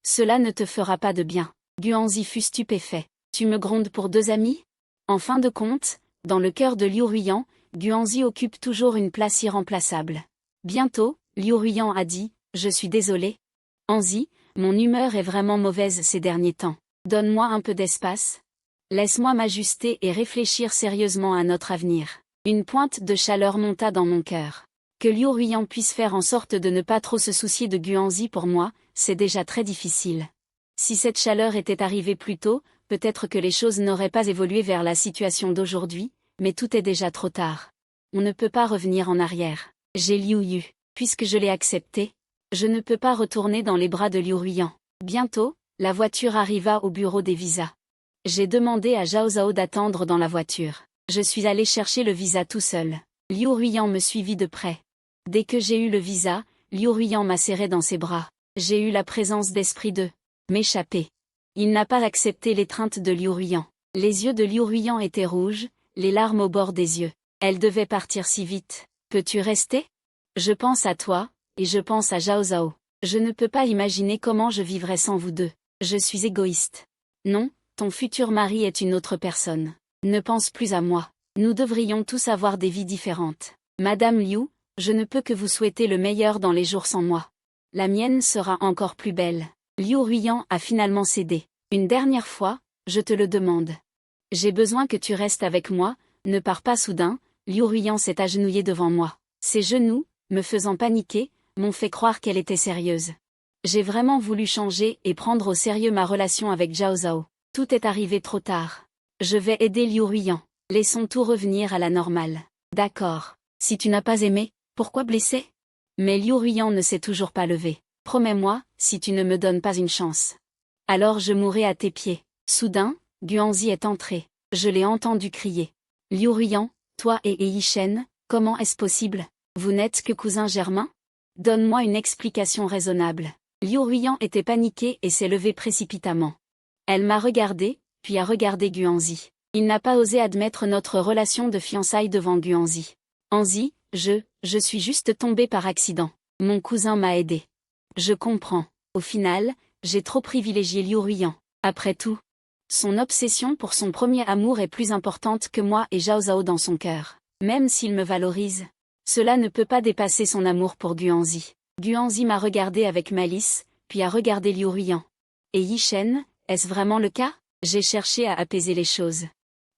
cela ne te fera pas de bien. Guanzi fut stupéfait. Tu me grondes pour deux amis? En fin de compte, dans le cœur de Liu Ruiyan, Guanzi occupe toujours une place irremplaçable. Bientôt, Liu Ruiyan a dit, « Je suis désolé. Anzi, mon humeur est vraiment mauvaise ces derniers temps. Donne-moi un peu d'espace. Laisse-moi m'ajuster et réfléchir sérieusement à notre avenir. » Une pointe de chaleur monta dans mon cœur. Que Liu Ruiyan puisse faire en sorte de ne pas trop se soucier de Guanzi pour moi, c'est déjà très difficile. Si cette chaleur était arrivée plus tôt, peut-être que les choses n'auraient pas évolué vers la situation d'aujourd'hui, mais tout est déjà trop tard. On ne peut pas revenir en arrière. J'ai Liu Yu. Puisque je l'ai accepté, je ne peux pas retourner dans les bras de Liu Ruiyan. Bientôt, la voiture arriva au bureau des visas. J'ai demandé à Zhao Zhao d'attendre dans la voiture. Je suis allé chercher le visa tout seul. Liu Ruiyan me suivit de près. Dès que j'ai eu le visa, Liu Ruiyan m'a serré dans ses bras. J'ai eu la présence d'esprit de m'échapper. Il n'a pas accepté l'étreinte de Liu Ruiyan. Les yeux de Liu Ruiyan étaient rouges, les larmes au bord des yeux. Elle devait partir si vite. Peux-tu rester? Je pense à toi, et je pense à Zhao Zhao. Je ne peux pas imaginer comment je vivrais sans vous deux. Je suis égoïste. Non, ton futur mari est une autre personne. Ne pense plus à moi. Nous devrions tous avoir des vies différentes. Madame Liu, je ne peux que vous souhaiter le meilleur dans les jours sans moi. La mienne sera encore plus belle. Liu Ruiyan a finalement cédé. Une dernière fois, je te le demande. J'ai besoin que tu restes avec moi, ne pars pas soudain. Liu Ruiyan s'est agenouillé devant moi. Ses genoux, me faisant paniquer, m'ont fait croire qu'elle était sérieuse. J'ai vraiment voulu changer et prendre au sérieux ma relation avec Zhao Zhao. Tout est arrivé trop tard. Je vais aider Liu Ruiyan. Laissons tout revenir à la normale. D'accord. Si tu n'as pas aimé, pourquoi blesser? Mais Liu Ruiyan ne s'est toujours pas levé. Promets-moi, si tu ne me donnes pas une chance. Alors je mourrai à tes pieds. Soudain, Guanzi est entré. Je l'ai entendu crier. Liu Ruiyan, toi et Yishen, comment est-ce possible? Vous n'êtes que cousins germains? Donne-moi une explication raisonnable. Liu Ruiyan était paniqué et s'est levé précipitamment. Elle m'a regardé, puis a regardé Guanzi. Il n'a pas osé admettre notre relation de fiançailles devant Guanzi. Anzi, je suis juste tombé par accident. Mon cousin m'a aidé. Je comprends. Au final, j'ai trop privilégié Liu Ruiyan. Après tout, son obsession pour son premier amour est plus importante que moi et Zhao Zhao dans son cœur. Même s'il me valorise, cela ne peut pas dépasser son amour pour Guanzi. Guanzi m'a regardé avec malice, puis a regardé Liu Ruiyan. Et Yishen, est-ce vraiment le cas? J'ai cherché à apaiser les choses.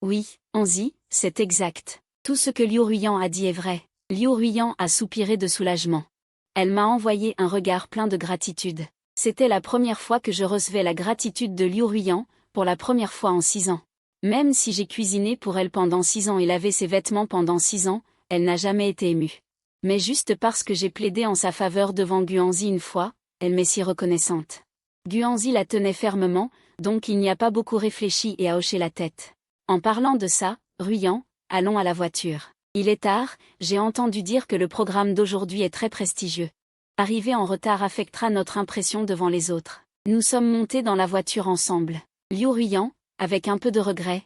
Oui, Anzi, c'est exact. Tout ce que Liu Ruiyan a dit est vrai. Liu Ruiyan a soupiré de soulagement. Elle m'a envoyé un regard plein de gratitude. C'était la première fois que je recevais la gratitude de Liu Ruiyan, pour la première fois en 6 ans. Même si j'ai cuisiné pour elle pendant 6 ans et lavé ses vêtements pendant 6 ans, elle n'a jamais été émue. Mais juste parce que j'ai plaidé en sa faveur devant Guanzi une fois, elle m'est si reconnaissante. Guanzi la tenait fermement, donc il n'y a pas beaucoup réfléchi et a hoché la tête. En parlant de ça, Ruiyan, allons à la voiture. Il est tard, j'ai entendu dire que le programme d'aujourd'hui est très prestigieux. Arriver en retard affectera notre impression devant les autres. Nous sommes montés dans la voiture ensemble. Liu Ruiyan, avec un peu de regret,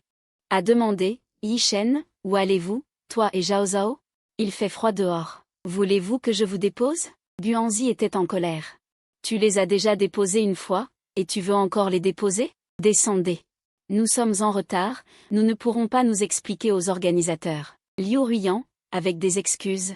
a demandé, Yishen, où allez-vous, toi et Zhao Zhao? Il fait froid dehors. Voulez-vous que je vous dépose? Guanzi était en colère. Tu les as déjà déposés une fois, et tu veux encore les déposer? Descendez. Nous sommes en retard, nous ne pourrons pas nous expliquer aux organisateurs. Liu Ruiyan, avec des excuses,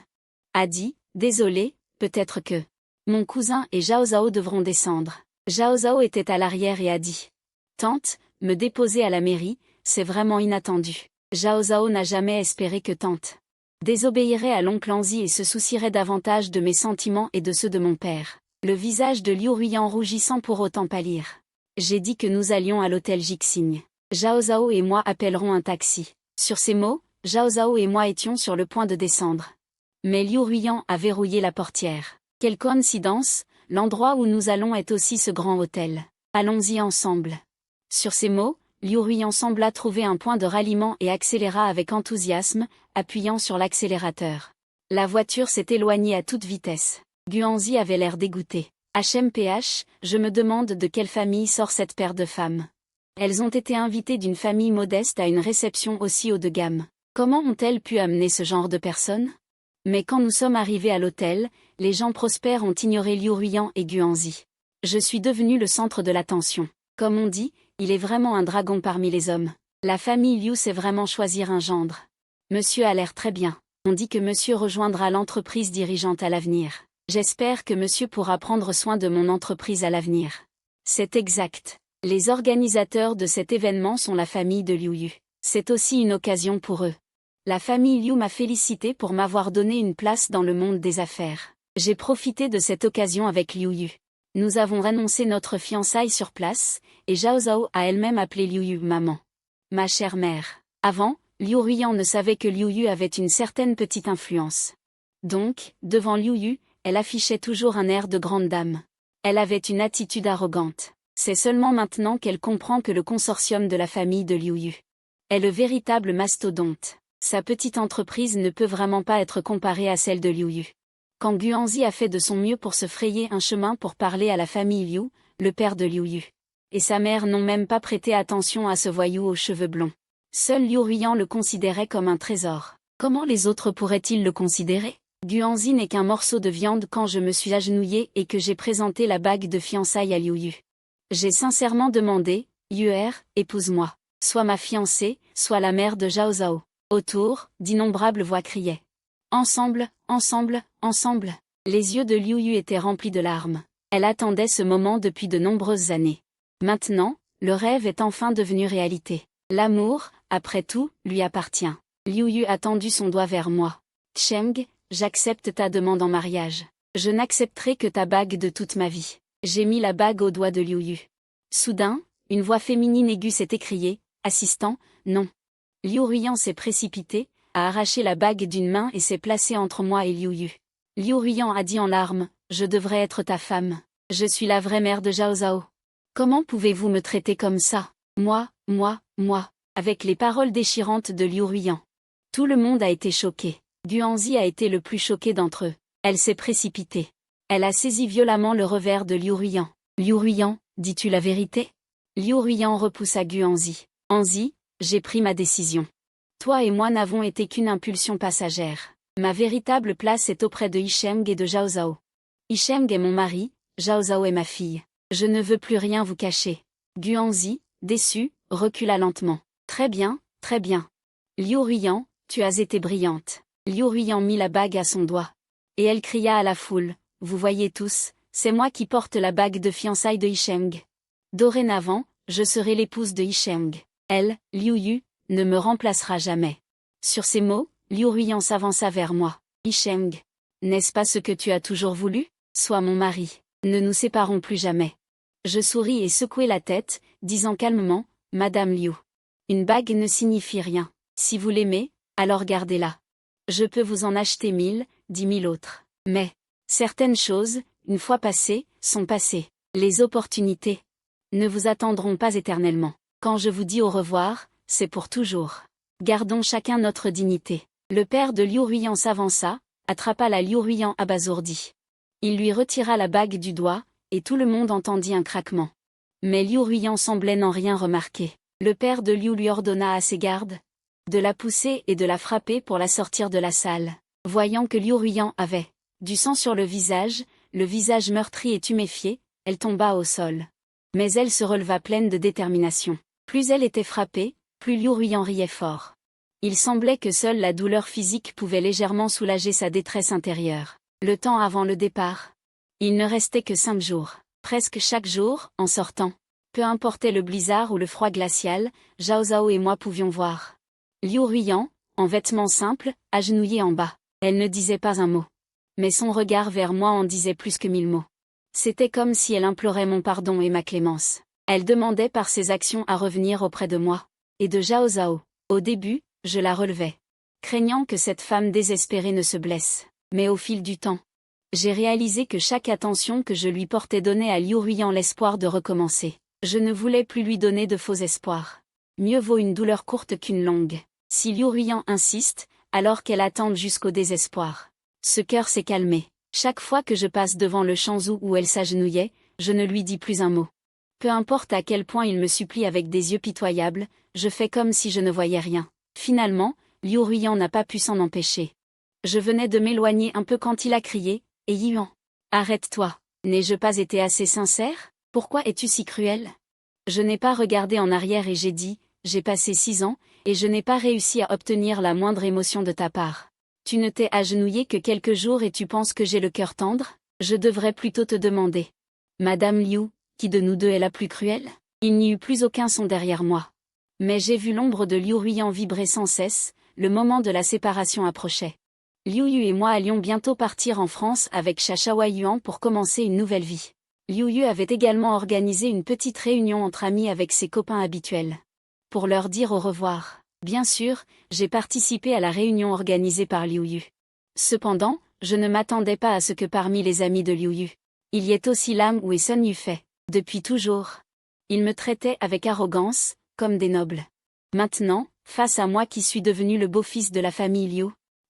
a dit, désolé, peut-être que mon cousin et Zhao Zhao devront descendre. Zhao Zhao était à l'arrière et a dit, tante, me déposer à la mairie, c'est vraiment inattendu. Zhao Zhao n'a jamais espéré que tante désobéirait à l'oncle Anzi et se soucierait davantage de mes sentiments et de ceux de mon père. Le visage de Liu Ruiyan rougissant pour autant pâlir. J'ai dit que nous allions à l'hôtel Jixing. Zhao Zhao et moi appellerons un taxi. Sur ces mots, Zhao Zhao et moi étions sur le point de descendre. Mais Liu Ruiyan a verrouillé la portière. Quelle coïncidence, l'endroit où nous allons est aussi ce grand hôtel. Allons-y ensemble. Sur ces mots, Liu Ruiyan sembla trouver un point de ralliement et accéléra avec enthousiasme, appuyant sur l'accélérateur. La voiture s'est éloignée à toute vitesse. Guanzi avait l'air dégoûté. HMPH, je me demande de quelle famille sort cette paire de femmes. Elles ont été invitées d'une famille modeste à une réception aussi haut de gamme. Comment ont-elles pu amener ce genre de personnes? Mais quand nous sommes arrivés à l'hôtel, les gens prospères ont ignoré Liu Ruiyan et Guanzi. Je suis devenu le centre de l'attention. Comme on dit, il est vraiment un dragon parmi les hommes. La famille Liu sait vraiment choisir un gendre. Monsieur a l'air très bien. On dit que monsieur rejoindra l'entreprise dirigeante à l'avenir. J'espère que monsieur pourra prendre soin de mon entreprise à l'avenir. C'est exact. Les organisateurs de cet événement sont la famille de Liu Yu. C'est aussi une occasion pour eux. La famille Liu m'a félicité pour m'avoir donné une place dans le monde des affaires. J'ai profité de cette occasion avec Liu Yu. Nous avons annoncé notre fiançailles sur place, et Zhao Zhao a elle-même appelé Liu Yu maman. Ma chère mère. Avant, Liu Ruiyan ne savait que Liu Yu avait une certaine petite influence. Donc, devant Liu Yu, elle affichait toujours un air de grande dame. Elle avait une attitude arrogante. C'est seulement maintenant qu'elle comprend que le consortium de la famille de Liu Yu est le véritable mastodonte. Sa petite entreprise ne peut vraiment pas être comparée à celle de Liu Yu. Quand Guanzi a fait de son mieux pour se frayer un chemin pour parler à la famille Liu, le père de Liu Yu et sa mère n'ont même pas prêté attention à ce voyou aux cheveux blonds. Seul Liu Ruiyan le considérait comme un trésor. Comment les autres pourraient-ils le considérer? Guanzi n'est qu'un morceau de viande quand je me suis agenouillée et que j'ai présenté la bague de fiançailles à Liu Yu. J'ai sincèrement demandé, Yuer, épouse-moi. Soit ma fiancée, soit la mère de Zhao Zhao. Autour, d'innombrables voix criaient. Ensemble, ensemble, ensemble. Les yeux de Liu Yu étaient remplis de larmes. Elle attendait ce moment depuis de nombreuses années. Maintenant, le rêve est enfin devenu réalité. L'amour, après tout, lui appartient. Liu Yu a tendu son doigt vers moi. Cheng, j'accepte ta demande en mariage. Je n'accepterai que ta bague de toute ma vie. J'ai mis la bague au doigt de Liu Yu. Soudain, une voix féminine aiguë s'est écriée, assistant, non. Liu Ruiyan s'est précipité, a arraché la bague d'une main et s'est placé entre moi et Liu Yu. Liu Ruiyan a dit en larmes, je devrais être ta femme. Je suis la vraie mère de Zhao Zhao. Comment pouvez-vous me traiter comme ça? Moi, avec les paroles déchirantes de Liu Ruiyan. Tout le monde a été choqué. Guanzi a été le plus choqué d'entre eux. Elle s'est précipitée. Elle a saisi violemment le revers de Liu Ruiyan. Liu Ruiyan, dis-tu la vérité? Liu Ruiyan repoussa Guanzi. Anzi, j'ai pris ma décision. Toi et moi n'avons été qu'une impulsion passagère. Ma véritable place est auprès de Yicheng et de Zhao Zhao. Yicheng est mon mari, Zhao Zhao est ma fille. Je ne veux plus rien vous cacher. Guanzi, déçu, recula lentement. Très bien, très bien. Liu Ruiyan, tu as été brillante. Liu Ruiyan mit la bague à son doigt. Et elle cria à la foule, vous voyez tous, c'est moi qui porte la bague de fiançailles de Yicheng. Dorénavant, je serai l'épouse de Yicheng. Elle, Liu Yu, ne me remplacera jamais. Sur ces mots, Liu Ruiyan s'avança vers moi. Yicheng, n'est-ce pas ce que tu as toujours voulu? Sois mon mari. Ne nous séparons plus jamais. Je souris et secouai la tête, disant calmement, Madame Liu. Une bague ne signifie rien. Si vous l'aimez, alors gardez-la. Je peux vous en acheter 1000, 10 000 autres. Mais, certaines choses, une fois passées, sont passées. Les opportunités ne vous attendront pas éternellement. Quand je vous dis au revoir, c'est pour toujours. Gardons chacun notre dignité. Le père de Liu Ruiyan s'avança, attrapa la Liu Ruiyan abasourdie. Il lui retira la bague du doigt, et tout le monde entendit un craquement. Mais Liu Ruiyan semblait n'en rien remarquer. Le père de Liu lui ordonna à ses gardes de la pousser et de la frapper pour la sortir de la salle. Voyant que Liu Ruiyan avait du sang sur le visage meurtri et tuméfié, elle tomba au sol. Mais elle se releva pleine de détermination. Plus elle était frappée, plus Liu Ruiyan riait fort. Il semblait que seule la douleur physique pouvait légèrement soulager sa détresse intérieure. Le temps avant le départ. Il ne restait que 5 jours. Presque chaque jour, en sortant Peu importait le blizzard ou le froid glacial, Zhao Zhao et moi pouvions voir Liu Ruiyan, en vêtements simples, agenouillée en bas. Elle ne disait pas un mot. Mais son regard vers moi en disait plus que 1000 mots. C'était comme si elle implorait mon pardon et ma clémence. Elle demandait par ses actions à revenir auprès de moi. Et de Zhao Zhao. Au début, je la relevais, craignant que cette femme désespérée ne se blesse. Mais au fil du temps, j'ai réalisé que chaque attention que je lui portais donnait à Liu Ruiyan l'espoir de recommencer. Je ne voulais plus lui donner de faux espoirs. Mieux vaut une douleur courte qu'une longue. Si Liu Ruiyan insiste, alors qu'elle attende jusqu'au désespoir. Ce cœur s'est calmé. Chaque fois que je passe devant le Shanzhou où elle s'agenouillait, je ne lui dis plus un mot. Peu importe à quel point il me supplie avec des yeux pitoyables, je fais comme si je ne voyais rien. Finalement, Liu Ruiyan n'a pas pu s'en empêcher. Je venais de m'éloigner un peu quand il a crié, « Et Yuan, arrête-toi, n'ai-je pas été assez sincère? Pourquoi es-tu si cruel ?» Je n'ai pas regardé en arrière et j'ai dit, « J'ai passé 6 ans, et je n'ai pas réussi à obtenir la moindre émotion de ta part. Tu ne t'es agenouillé que quelques jours et tu penses que j'ai le cœur tendre? Je devrais plutôt te demander. Madame Liu, qui de nous deux est la plus cruelle? » Il n'y eut plus aucun son derrière moi. Mais j'ai vu l'ombre de Liu Ruiyan vibrer sans cesse, le moment de la séparation approchait. Liu Yu et moi allions bientôt partir en France avec Chachawa Yuan pour commencer une nouvelle vie. Liu Yu avait également organisé une petite réunion entre amis avec ses copains habituels. Pour leur dire au revoir. Bien sûr, j'ai participé à la réunion organisée par Liu Yu. Cependant, je ne m'attendais pas à ce que parmi les amis de Liu Yu, il y ait aussi Lam Wu et Sun Yufei. Depuis toujours, ils me traitaient avec arrogance, comme des nobles. Maintenant, face à moi qui suis devenu le beau-fils de la famille Liu,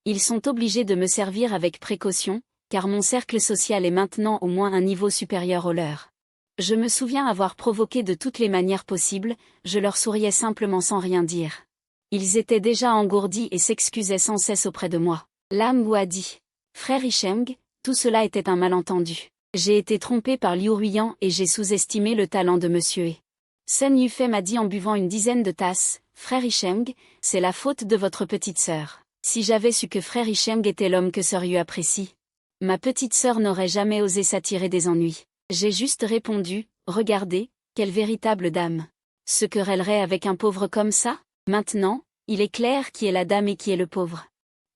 ils sont obligés de me servir avec précaution, car mon cercle social est maintenant au moins un niveau supérieur au leur. Je me souviens avoir provoqué de toutes les manières possibles, je leur souriais simplement sans rien dire. Ils étaient déjà engourdis et s'excusaient sans cesse auprès de moi. Lam Wu a dit. Frère Isheng, tout cela était un malentendu. J'ai été trompé par Liu Ruiyan et j'ai sous-estimé le talent de Monsieur E. Sun Yufei m'a dit en buvant une dizaine de tasses, Frère Isheng, c'est la faute de votre petite sœur. Si j'avais su que Frère Isheng était l'homme que Sœur Yu apprécie, ma petite sœur n'aurait jamais osé s'attirer des ennuis. J'ai juste répondu, regardez, quelle véritable dame. Se querellerait avec un pauvre comme ça? Maintenant, il est clair qui est la dame et qui est le pauvre.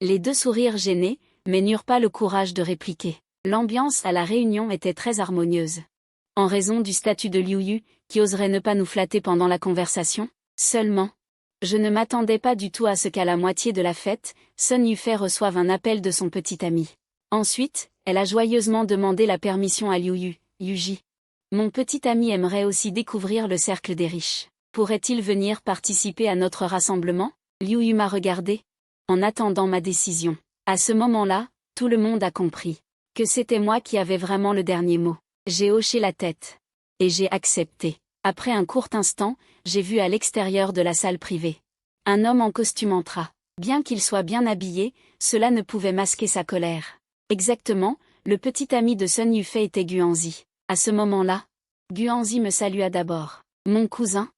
Les deux sourirent gênés, mais n'eurent pas le courage de répliquer. L'ambiance à la réunion était très harmonieuse. En raison du statut de Liu Yu, qui oserait ne pas nous flatter pendant la conversation, seulement. Je ne m'attendais pas du tout à ce qu'à la moitié de la fête, Sun Yufei reçoive un appel de son petit ami. Ensuite, elle a joyeusement demandé la permission à Liu Yu, Yuji. Mon petit ami aimerait aussi découvrir le cercle des riches. Pourrait-il venir participer à notre rassemblement? Liu Yu m'a regardé. En attendant ma décision. À ce moment-là, tout le monde a compris que c'était moi qui avais vraiment le dernier mot. J'ai hoché la tête. Et j'ai accepté. Après un court instant, j'ai vu à l'extérieur de la salle privée un homme en costume entra. Bien qu'il soit bien habillé, cela ne pouvait masquer sa colère. Exactement, le petit ami de Sun Yufei était Guanzi. À ce moment-là, Guanzi me salua d'abord. Mon cousin,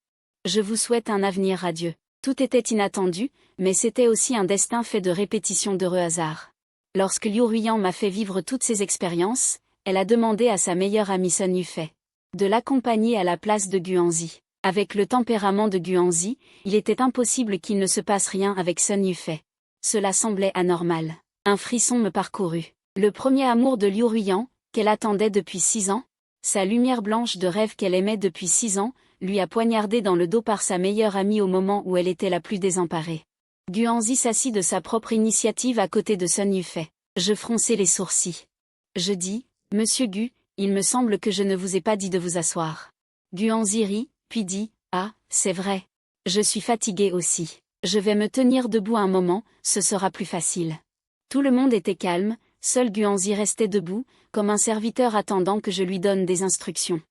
je vous souhaite un avenir radieux. Tout était inattendu, mais c'était aussi un destin fait de répétitions d'heureux hasards. Lorsque Liu Ruiyan m'a fait vivre toutes ces expériences, elle a demandé à sa meilleure amie Sun Yufei de l'accompagner à la place de Guanzi. Avec le tempérament de Guanzi, il était impossible qu'il ne se passe rien avec Sun Yufei. Cela semblait anormal. Un frisson me parcourut. Le premier amour de Liu Ruiyan, qu'elle attendait depuis 6 ans, sa lumière blanche de rêve qu'elle aimait depuis 6 ans, lui a poignardé dans le dos par sa meilleure amie au moment où elle était la plus désemparée. Guanzi s'assit de sa propre initiative à côté de Sun Yufei. Je fronçai les sourcils. Je dis, Monsieur Gu, il me semble que je ne vous ai pas dit de vous asseoir. Guanzi rit, puis dit, ah, c'est vrai. Je suis fatigué aussi. Je vais me tenir debout un moment, ce sera plus facile. Tout le monde était calme, seul Guanzi restait debout, comme un serviteur attendant que je lui donne des instructions.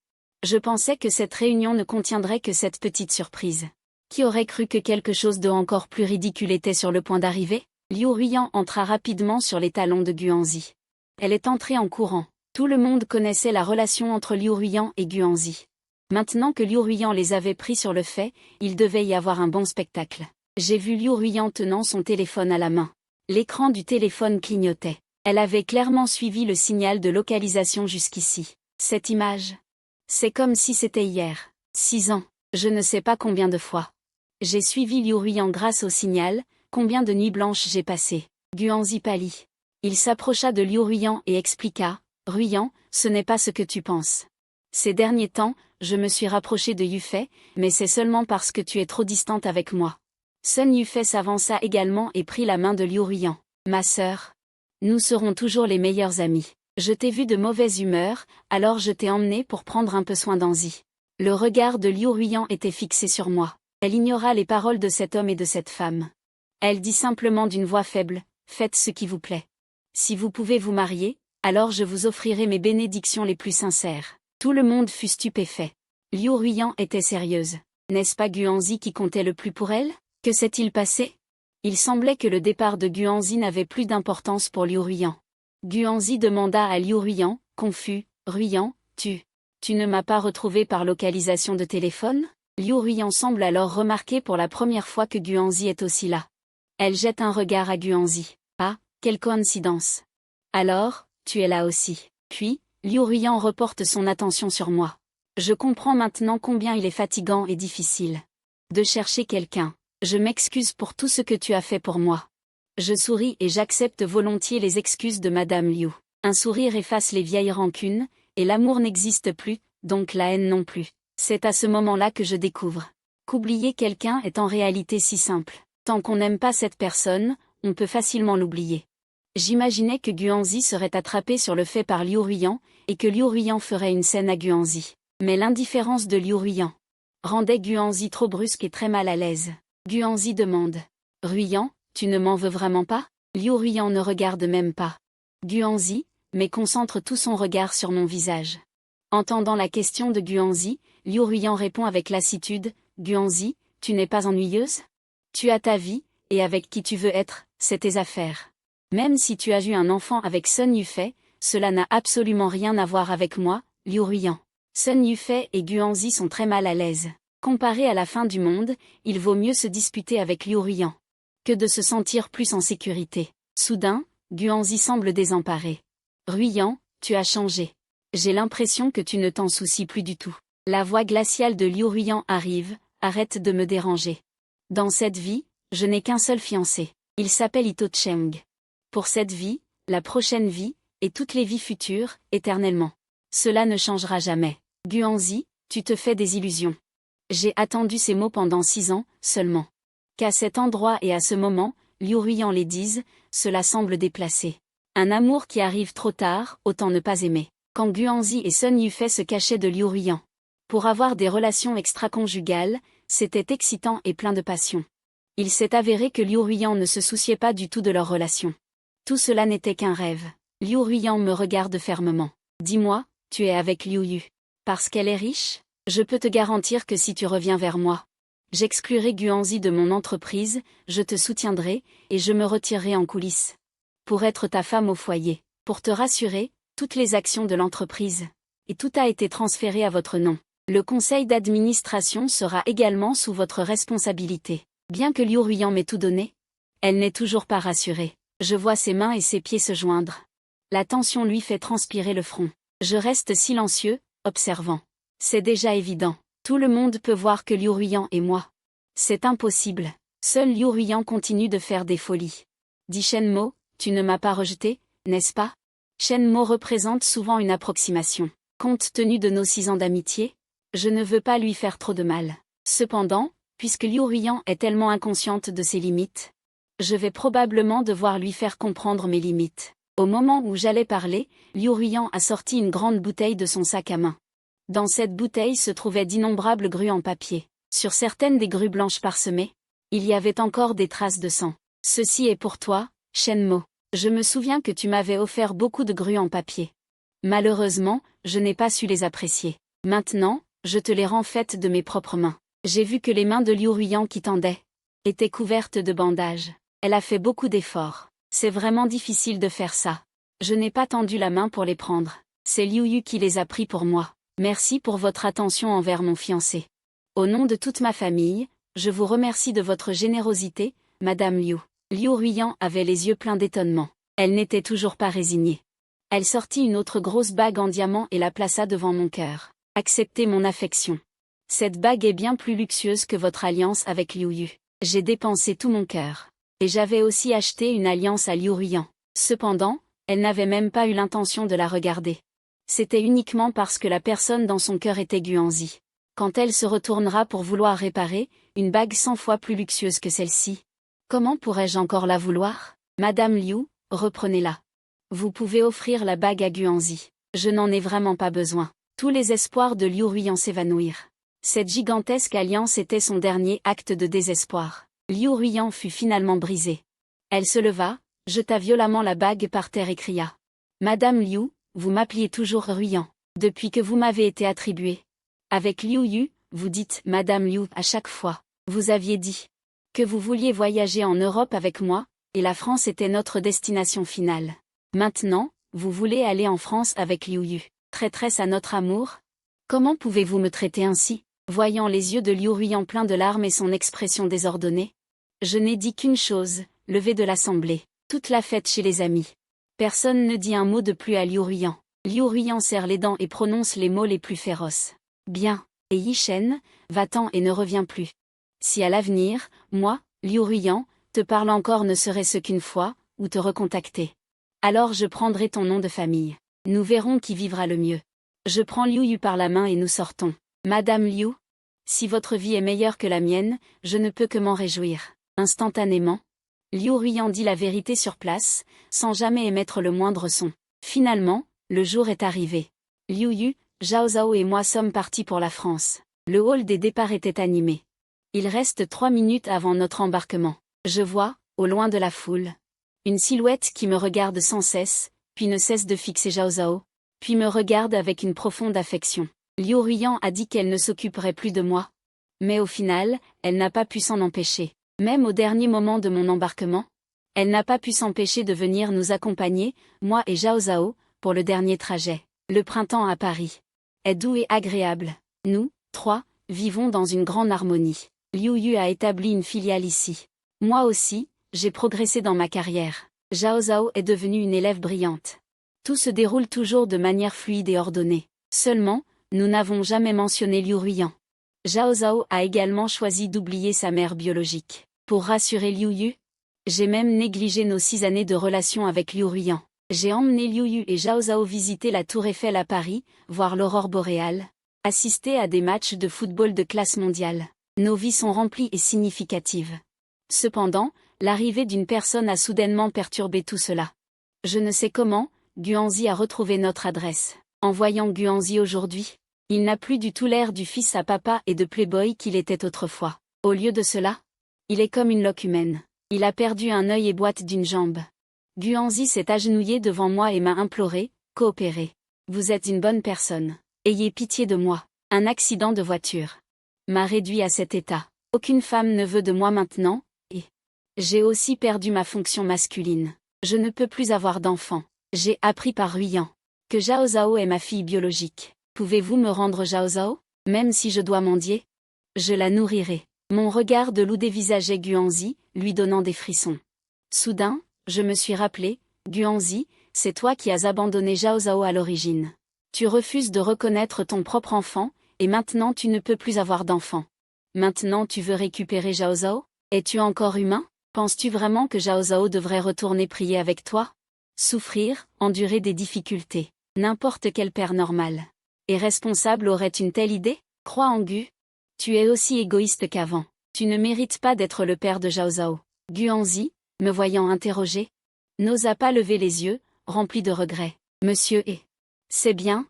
Je pensais que cette réunion ne contiendrait que cette petite surprise. Qui aurait cru que quelque chose de encore plus ridicule était sur le point d'arriver? Liu Ruiyan entra rapidement sur les talons de Guanzi. Elle est entrée en courant. Tout le monde connaissait la relation entre Liu Ruiyan et Guanzi. Maintenant que Liu Ruiyan les avait pris sur le fait, il devait y avoir un bon spectacle. J'ai vu Liu Ruiyan tenant son téléphone à la main. L'écran du téléphone clignotait. Elle avait clairement suivi le signal de localisation jusqu'ici. Cette image. C'est comme si c'était hier. 6 ans. Je ne sais pas combien de fois. J'ai suivi Liu Ruiyan grâce au signal, combien de nuits blanches j'ai passées. Guanzi pâlit. Il s'approcha de Liu Ruiyan et expliqua, « Ruiyan, ce n'est pas ce que tu penses. Ces derniers temps, je me suis rapproché de Yufei, mais c'est seulement parce que tu es trop distante avec moi. » Sun Yufei s'avança également et prit la main de Liu Ruiyan. « Ma sœur. Nous serons toujours les meilleurs amis. Je t'ai vu de mauvaise humeur, alors je t'ai emmené pour prendre un peu soin d'Anzi. » Le regard de Liu Ruiyan était fixé sur moi. Elle ignora les paroles de cet homme et de cette femme. Elle dit simplement d'une voix faible, « Faites ce qui vous plaît. Si vous pouvez vous marier, alors je vous offrirai mes bénédictions les plus sincères. » Tout le monde fut stupéfait. Liu Ruiyan était sérieuse. N'est-ce pas Guanzi qui comptait le plus pour elle? Que s'est-il passé? Il semblait que le départ de Guanzi n'avait plus d'importance pour Liu Ruiyan. Guanzi demanda à Liu Ruiyan, confus, « Ruiyan, tu ne m'as pas retrouvé par localisation de téléphone ?» Liu Ruiyan semble alors remarquer pour la première fois que Guanzi est aussi là. Elle jette un regard à Guanzi. « Ah, quelle coïncidence. Alors, tu es là aussi. » Puis, Liu Ruiyan reporte son attention sur moi. Je comprends maintenant combien il est fatigant et difficile de chercher quelqu'un. Je m'excuse pour tout ce que tu as fait pour moi. Je souris et j'accepte volontiers les excuses de Madame Liu. Un sourire efface les vieilles rancunes, et l'amour n'existe plus, donc la haine non plus. C'est à ce moment-là que je découvre qu'oublier quelqu'un est en réalité si simple. Tant qu'on n'aime pas cette personne, on peut facilement l'oublier. J'imaginais que Guanzi serait attrapé sur le fait par Liu Ruiyan, et que Liu Ruiyan ferait une scène à Guanzi. Mais l'indifférence de Liu Ruiyan rendait Guanzi trop brusque et très mal à l'aise. Guanzi demande. « Ruiyan, tu ne m'en veux vraiment pas ?» Liu Ruiyan ne regarde même pas Guanzi, mais concentre tout son regard sur mon visage. Entendant la question de Guanzi, Liu Ruiyan répond avec lassitude, « Guanzi, tu n'es pas ennuyeuse? Tu as ta vie, et avec qui tu veux être, c'est tes affaires. Même si tu as eu un enfant avec Sun Yufei, cela n'a absolument rien à voir avec moi, Liu Ruiyan. » Sun Yufei et Guanzi sont très mal à l'aise. Comparé à la fin du monde, il vaut mieux se disputer avec Liu Ruiyan que de se sentir plus en sécurité. Soudain, Guanzi semble désemparé. « Ruiyan, tu as changé. J'ai l'impression que tu ne t'en soucies plus du tout. » La voix glaciale de Liu Ruiyan arrive, « Arrête de me déranger. Dans cette vie, je n'ai qu'un seul fiancé. Il s'appelle Ito Cheng. Pour cette vie, la prochaine vie, et toutes les vies futures, éternellement. Cela ne changera jamais. Guanzi, tu te fais des illusions. J'ai attendu ces mots pendant 6 ans, seulement. Qu'à cet endroit et à ce moment, Liu Ruiyan les dise, cela semble déplacé. Un amour qui arrive trop tard, autant ne pas aimer. Quand Guanzi et Sun Yufei se cachaient de Liu Ruiyan pour avoir des relations extra-conjugales, c'était excitant et plein de passion. Il s'est avéré que Liu Ruiyan ne se souciait pas du tout de leur relation. Tout cela n'était qu'un rêve. Liu Ruiyan me regarde fermement. Dis-moi, tu es avec Liu Yu. Parce qu'elle est riche? Je peux te garantir que si tu reviens vers moi, j'exclurai Guanzi de mon entreprise, je te soutiendrai, et je me retirerai en coulisses. Pour être ta femme au foyer. Pour te rassurer, toutes les actions de l'entreprise. Et tout a été transféré à votre nom. Le conseil d'administration sera également sous votre responsabilité. Bien que Liu Ruiyan m'ait tout donné, elle n'est toujours pas rassurée. Je vois ses mains et ses pieds se joindre. La tension lui fait transpirer le front. Je reste silencieux, observant. C'est déjà évident. Tout le monde peut voir que Liu Ruiyan et moi. C'est impossible. Seul Liu Ruiyan continue de faire des folies. Dit Shenmo, tu ne m'as pas rejeté, n'est-ce pas? Shenmo représente souvent une approximation. Compte tenu de nos 6 ans d'amitié, je ne veux pas lui faire trop de mal. Cependant, puisque Liu Ruiyan est tellement inconsciente de ses limites, je vais probablement devoir lui faire comprendre mes limites. Au moment où j'allais parler, Liu Ruiyan a sorti une grande bouteille de son sac à main. Dans cette bouteille se trouvaient d'innombrables grues en papier. Sur certaines des grues blanches parsemées, il y avait encore des traces de sang. Ceci est pour toi, Shenmo. Je me souviens que tu m'avais offert beaucoup de grues en papier. Malheureusement, je n'ai pas su les apprécier. Maintenant, je te les rends faites de mes propres mains. J'ai vu que les mains de Liu Ruiyan qui tendaient étaient couvertes de bandages. Elle a fait beaucoup d'efforts. C'est vraiment difficile de faire ça. Je n'ai pas tendu la main pour les prendre. C'est Liu Yu qui les a pris pour moi. Merci pour votre attention envers mon fiancé. Au nom de toute ma famille, je vous remercie de votre générosité, Madame Liu. Liu Ruiyan avait les yeux pleins d'étonnement. Elle n'était toujours pas résignée. Elle sortit une autre grosse bague en diamant et la plaça devant mon cœur. Acceptez mon affection. Cette bague est bien plus luxueuse que votre alliance avec Liu Yu. J'ai dépensé tout mon cœur. Et j'avais aussi acheté une alliance à Liu Ruiyan. Cependant, elle n'avait même pas eu l'intention de la regarder. C'était uniquement parce que la personne dans son cœur était Guanzi. Quand elle se retournera pour vouloir réparer, une bague 100 fois plus luxueuse que celle-ci. Comment pourrais-je encore la vouloir? Madame Liu, reprenez-la. Vous pouvez offrir la bague à Guanzi. Je n'en ai vraiment pas besoin. Tous les espoirs de Liu Ruiyan s'évanouirent. Cette gigantesque alliance était son dernier acte de désespoir. Liu Ruiyan fut finalement brisée. Elle se leva, jeta violemment la bague par terre et cria. Madame Liu, vous m'appeliez toujours Ruiyan, depuis que vous m'avez été attribuée. Avec Liu Yu, vous dites Madame Liu à chaque fois. Vous aviez dit que vous vouliez voyager en Europe avec moi, et la France était notre destination finale. Maintenant, vous voulez aller en France avec Liu Yu. Traîtresse à notre amour? Comment pouvez-vous me traiter ainsi? Voyant les yeux de Liu Ruiyan pleins de larmes et son expression désordonnée. Je n'ai dit qu'une chose, lever de l'assemblée. Toute la fête chez les amis. Personne ne dit un mot de plus à Liu Ruiyan. Liu Ruiyan serre les dents et prononce les mots les plus féroces. Bien, et Yishen, va-t'en et ne reviens plus. Si à l'avenir, moi, Liu Ruiyan, te parle encore ne serait-ce qu'une fois, ou te recontacter. Alors je prendrai ton nom de famille. Nous verrons qui vivra le mieux. Je prends Liu Yu par la main et nous sortons. Madame Liu, si votre vie est meilleure que la mienne, je ne peux que m'en réjouir. Instantanément, Liu Ruiyan dit la vérité sur place, sans jamais émettre le moindre son. Finalement, le jour est arrivé. Liu Yu, Zhao Zhao et moi sommes partis pour la France. Le hall des départs était animé. Il reste 3 minutes avant notre embarquement. Je vois, au loin de la foule, une silhouette qui me regarde sans cesse, puis ne cesse de fixer Zhao Zhao, puis me regarde avec une profonde affection. Liu Ruiyan a dit qu'elle ne s'occuperait plus de moi. Mais au final, elle n'a pas pu s'en empêcher. Même au dernier moment de mon embarquement, elle n'a pas pu s'empêcher de venir nous accompagner, moi et Zhao Zhao, pour le dernier trajet. Le printemps à Paris est doux et agréable. Nous, 3, vivons dans une grande harmonie. Liu Yu a établi une filiale ici. Moi aussi, j'ai progressé dans ma carrière. Zhao Zhao est devenue une élève brillante. Tout se déroule toujours de manière fluide et ordonnée. Seulement, nous n'avons jamais mentionné Liu Ruiyan. Zhao Zhao a également choisi d'oublier sa mère biologique. Pour rassurer Liu Yu, j'ai même négligé nos 6 années de relation avec Liu Ruiyan. J'ai emmené Liu Yu et Zhao Zhao visiter la Tour Eiffel à Paris, voir l'aurore boréale, assister à des matchs de football de classe mondiale. Nos vies sont remplies et significatives. Cependant, l'arrivée d'une personne a soudainement perturbé tout cela. Je ne sais comment, Guanzi a retrouvé notre adresse. En voyant Guanzi aujourd'hui, il n'a plus du tout l'air du fils à papa et de playboy qu'il était autrefois. Au lieu de cela, il est comme une loque humaine. Il a perdu un œil et boite d'une jambe. Guanzi s'est agenouillé devant moi et m'a imploré, coopérez. Vous êtes une bonne personne. Ayez pitié de moi. Un accident de voiture m'a réduit à cet état. Aucune femme ne veut de moi maintenant, et j'ai aussi perdu ma fonction masculine. Je ne peux plus avoir d'enfants. J'ai appris par Ruiyan que Zhao Zhao est ma fille biologique. Pouvez-vous me rendre Zhao Zhao, même si je dois mendier? Je la nourrirai. Mon regard de loup dévisageait Guanzi, lui donnant des frissons. Soudain, je me suis rappelé, Guanzi, c'est toi qui as abandonné Zhao Zhao à l'origine. Tu refuses de reconnaître ton propre enfant, et maintenant tu ne peux plus avoir d'enfant. Maintenant tu veux récupérer Zhao Zhao? Es-tu encore humain? Penses-tu vraiment que Zhao Zhao devrait retourner prier avec toi? Souffrir, endurer des difficultés. N'importe quel père normal et responsable aurait une telle idée? Crois en Gu. Tu es aussi égoïste qu'avant. Tu ne mérites pas d'être le père de Zhao Zhao. Guanzi, me voyant interroger, n'osa pas lever les yeux, rempli de regrets. Monsieur c'est bien,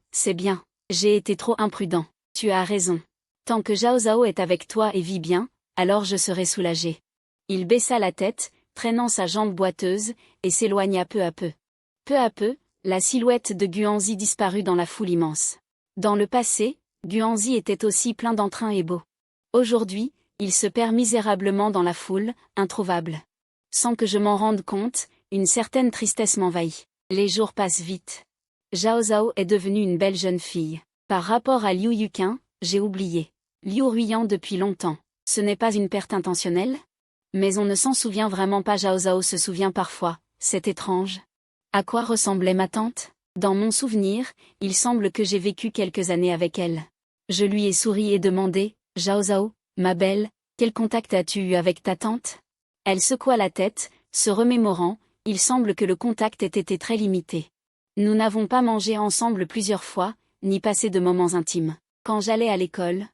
j'ai été trop imprudent. Tu as raison. Tant que Zhao Zhao est avec toi et vit bien, alors je serai soulagé. Il baissa la tête, traînant sa jambe boiteuse, et s'éloigna peu à peu. Peu à peu, la silhouette de Guanzi disparut dans la foule immense. Dans le passé, Guanzi était aussi plein d'entrain et beau. Aujourd'hui, il se perd misérablement dans la foule, introuvable. Sans que je m'en rende compte, une certaine tristesse m'envahit. Les jours passent vite. Zhao Zhao est devenue une belle jeune fille. Par rapport à Liu Yuqin, j'ai oublié Liu Ruiyan depuis longtemps. Ce n'est pas une perte intentionnelle? Mais on ne s'en souvient vraiment pas. Zhao Zhao se souvient parfois, c'est étrange. À quoi ressemblait ma tante? Dans mon souvenir, il semble que j'ai vécu quelques années avec elle. Je lui ai souri et demandé, Zhao Zhao, ma belle, quel contact as-tu eu avec ta tante? Elle secoua la tête, se remémorant, il semble que le contact ait été très limité. Nous n'avons pas mangé ensemble plusieurs fois, ni passé de moments intimes. Quand j'allais à l'école,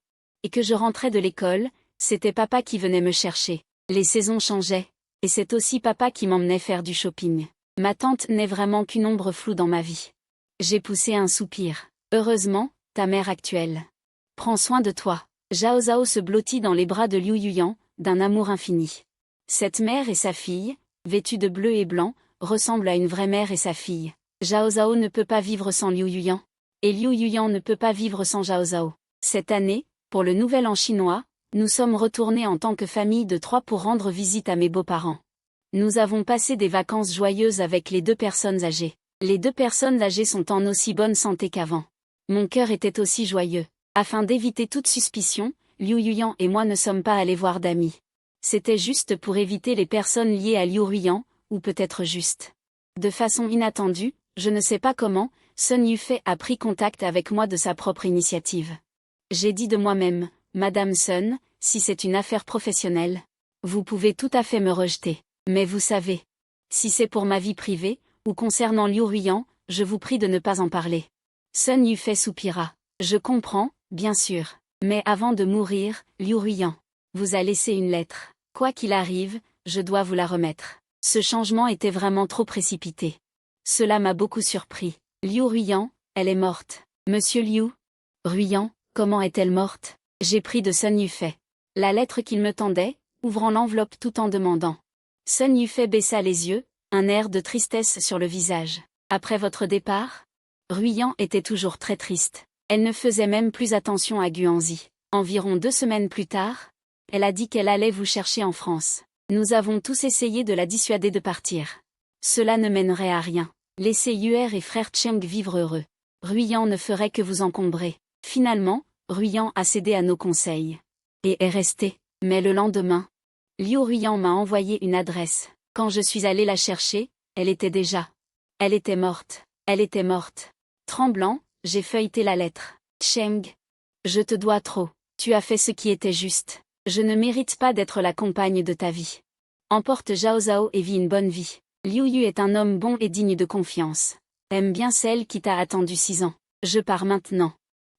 et que je rentrais de l'école, c'était papa qui venait me chercher. Les saisons changeaient, et c'est aussi papa qui m'emmenait faire du shopping. Ma tante n'est vraiment qu'une ombre floue dans ma vie. J'ai poussé un soupir. Heureusement, ta mère actuelle prends soin de toi. Zhao Zhao se blottit dans les bras de Liu Yuyan, d'un amour infini. Cette mère et sa fille, vêtues de bleu et blanc, ressemblent à une vraie mère et sa fille. Zhao Zhao ne peut pas vivre sans Liu Yuyan. Et Liu Yuyan ne peut pas vivre sans Zhao Zhao. Cette année, pour le Nouvel An chinois, nous sommes retournés en tant que famille de 3 pour rendre visite à mes beaux-parents. Nous avons passé des vacances joyeuses avec les 2 personnes âgées. Les 2 personnes âgées sont en aussi bonne santé qu'avant. Mon cœur était aussi joyeux. Afin d'éviter toute suspicion, Liu Yuyan et moi ne sommes pas allés voir d'amis. C'était juste pour éviter les personnes liées à Liu Ruiyan, ou peut-être juste. De façon inattendue, je ne sais pas comment, Sun Yufei a pris contact avec moi de sa propre initiative. J'ai dit de moi-même, Madame Sun, si c'est une affaire professionnelle, vous pouvez tout à fait me rejeter. Mais vous savez, si c'est pour ma vie privée, ou concernant Liu Ruiyan, je vous prie de ne pas en parler. Sun Yufei soupira. Je comprends, bien sûr. Mais avant de mourir, Liu Ruiyan vous a laissé une lettre. Quoi qu'il arrive, je dois vous la remettre. Ce changement était vraiment trop précipité. Cela m'a beaucoup surpris. Liu Ruiyan, elle est morte. Monsieur Liu Ruiyan, comment est-elle morte? J'ai pris de Sun Yufei la lettre qu'il me tendait, ouvrant l'enveloppe tout en demandant. Sun Yufei baissa les yeux, un air de tristesse sur le visage. Après votre départ? Ruiyan était toujours très triste. Elle ne faisait même plus attention à Guanzi. Environ 2 semaines plus tard, elle a dit qu'elle allait vous chercher en France. Nous avons tous essayé de la dissuader de partir. Cela ne mènerait à rien. Laissez Yuer et frère Cheng vivre heureux. Ruiyan ne ferait que vous encombrer. Finalement, Ruiyan a cédé à nos conseils. Et est resté. Mais le lendemain, Liu Ruiyan m'a envoyé une adresse. Quand je suis allé la chercher, elle était déjà. Elle était morte. Elle était morte. Tremblant, j'ai feuilleté la lettre. Cheng. Je te dois trop. Tu as fait ce qui était juste. Je ne mérite pas d'être la compagne de ta vie. Emporte Zhao Zhao et vis une bonne vie. Liu Yu est un homme bon et digne de confiance. Aime bien celle qui t'a attendu 6 ans. Je pars maintenant.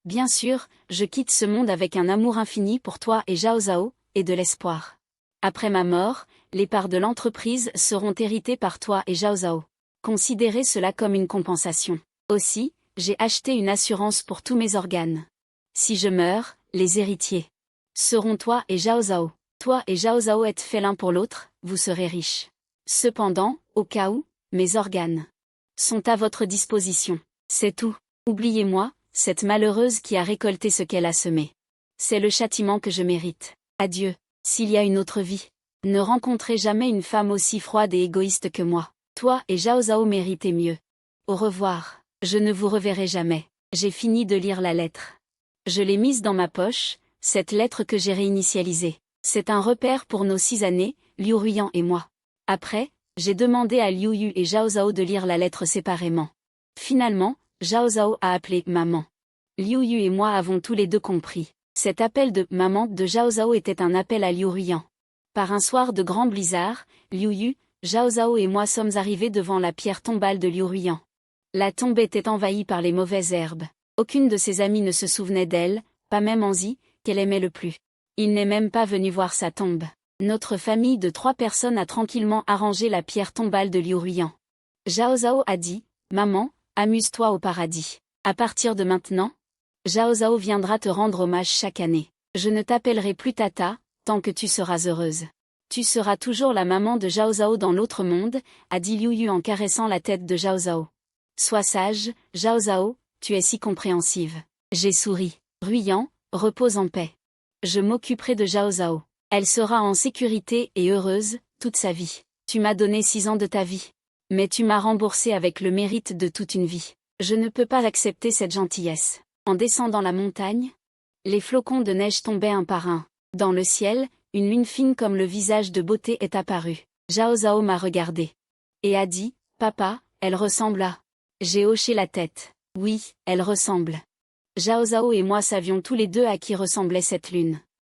Bien sûr, je quitte ce monde avec un amour infini pour toi et Zhao Zhao, et de l'espoir. Après ma mort, les parts de l'entreprise seront héritées par toi et Zhao Zhao. Considérez cela comme une compensation. Aussi, j'ai acheté une assurance pour tous mes organes. Si je meurs, les héritiers seront toi et Zhao Zhao. Toi et Zhao Zhao êtes faits l'un pour l'autre, vous serez riches. Cependant, au cas où, mes organes sont à votre disposition. C'est tout. Oubliez-moi, cette malheureuse qui a récolté ce qu'elle a semé. C'est le châtiment que je mérite. Adieu. S'il y a une autre vie, ne rencontrez jamais une femme aussi froide et égoïste que moi. Toi et Zhao Zhao méritez mieux. Au revoir. Je ne vous reverrai jamais. J'ai fini de lire la lettre. Je l'ai mise dans ma poche, cette lettre que j'ai réinitialisée. C'est un repère pour nos 6 années, Liu Ruiyan et moi. Après, j'ai demandé à Liu Yu et Zhao Zhao de lire la lettre séparément. Finalement, Zhao Zhao a appelé « maman ». Liu Yu et moi avons tous les deux compris. Cet appel de « maman » de Zhao Zhao était un appel à Liu Ruiyan. Par un soir de grand blizzard, Liu Yu, Zhao Zhao et moi sommes arrivés devant la pierre tombale de Liu Ruiyan. La tombe était envahie par les mauvaises herbes. Aucune de ses amies ne se souvenait d'elle, pas même Anzi, qu'elle aimait le plus. Il n'est même pas venu voir sa tombe. Notre famille de 3 personnes a tranquillement arrangé la pierre tombale de Liu Ruiyan. Zhao Zhao a dit, « Maman, amuse-toi au paradis. À partir de maintenant, Zhao Zhao viendra te rendre hommage chaque année. Je ne t'appellerai plus Tata, tant que tu seras heureuse. Tu seras toujours la maman de Zhao Zhao dans l'autre monde, a dit Liu Yu en caressant la tête de Zhao Zhao. Sois sage, Zhao Zhao, tu es si compréhensive. J'ai souri. Ruiyan, repose en paix. Je m'occuperai de Zhao Zhao. Elle sera en sécurité et heureuse, toute sa vie. Tu m'as donné 6 ans de ta vie. Mais tu m'as remboursé avec le mérite de toute une vie. Je ne peux pas accepter cette gentillesse. En descendant la montagne, les flocons de neige tombaient un par un. Dans le ciel, une lune fine comme le visage de beauté est apparue. Zhao Zhao m'a regardé. Et a dit, « Papa, elle ressemble à... » J'ai hoché la tête. Oui, elle ressemble. Zhao Zhao et moi savions tous les deux à qui ressemblait cette lune.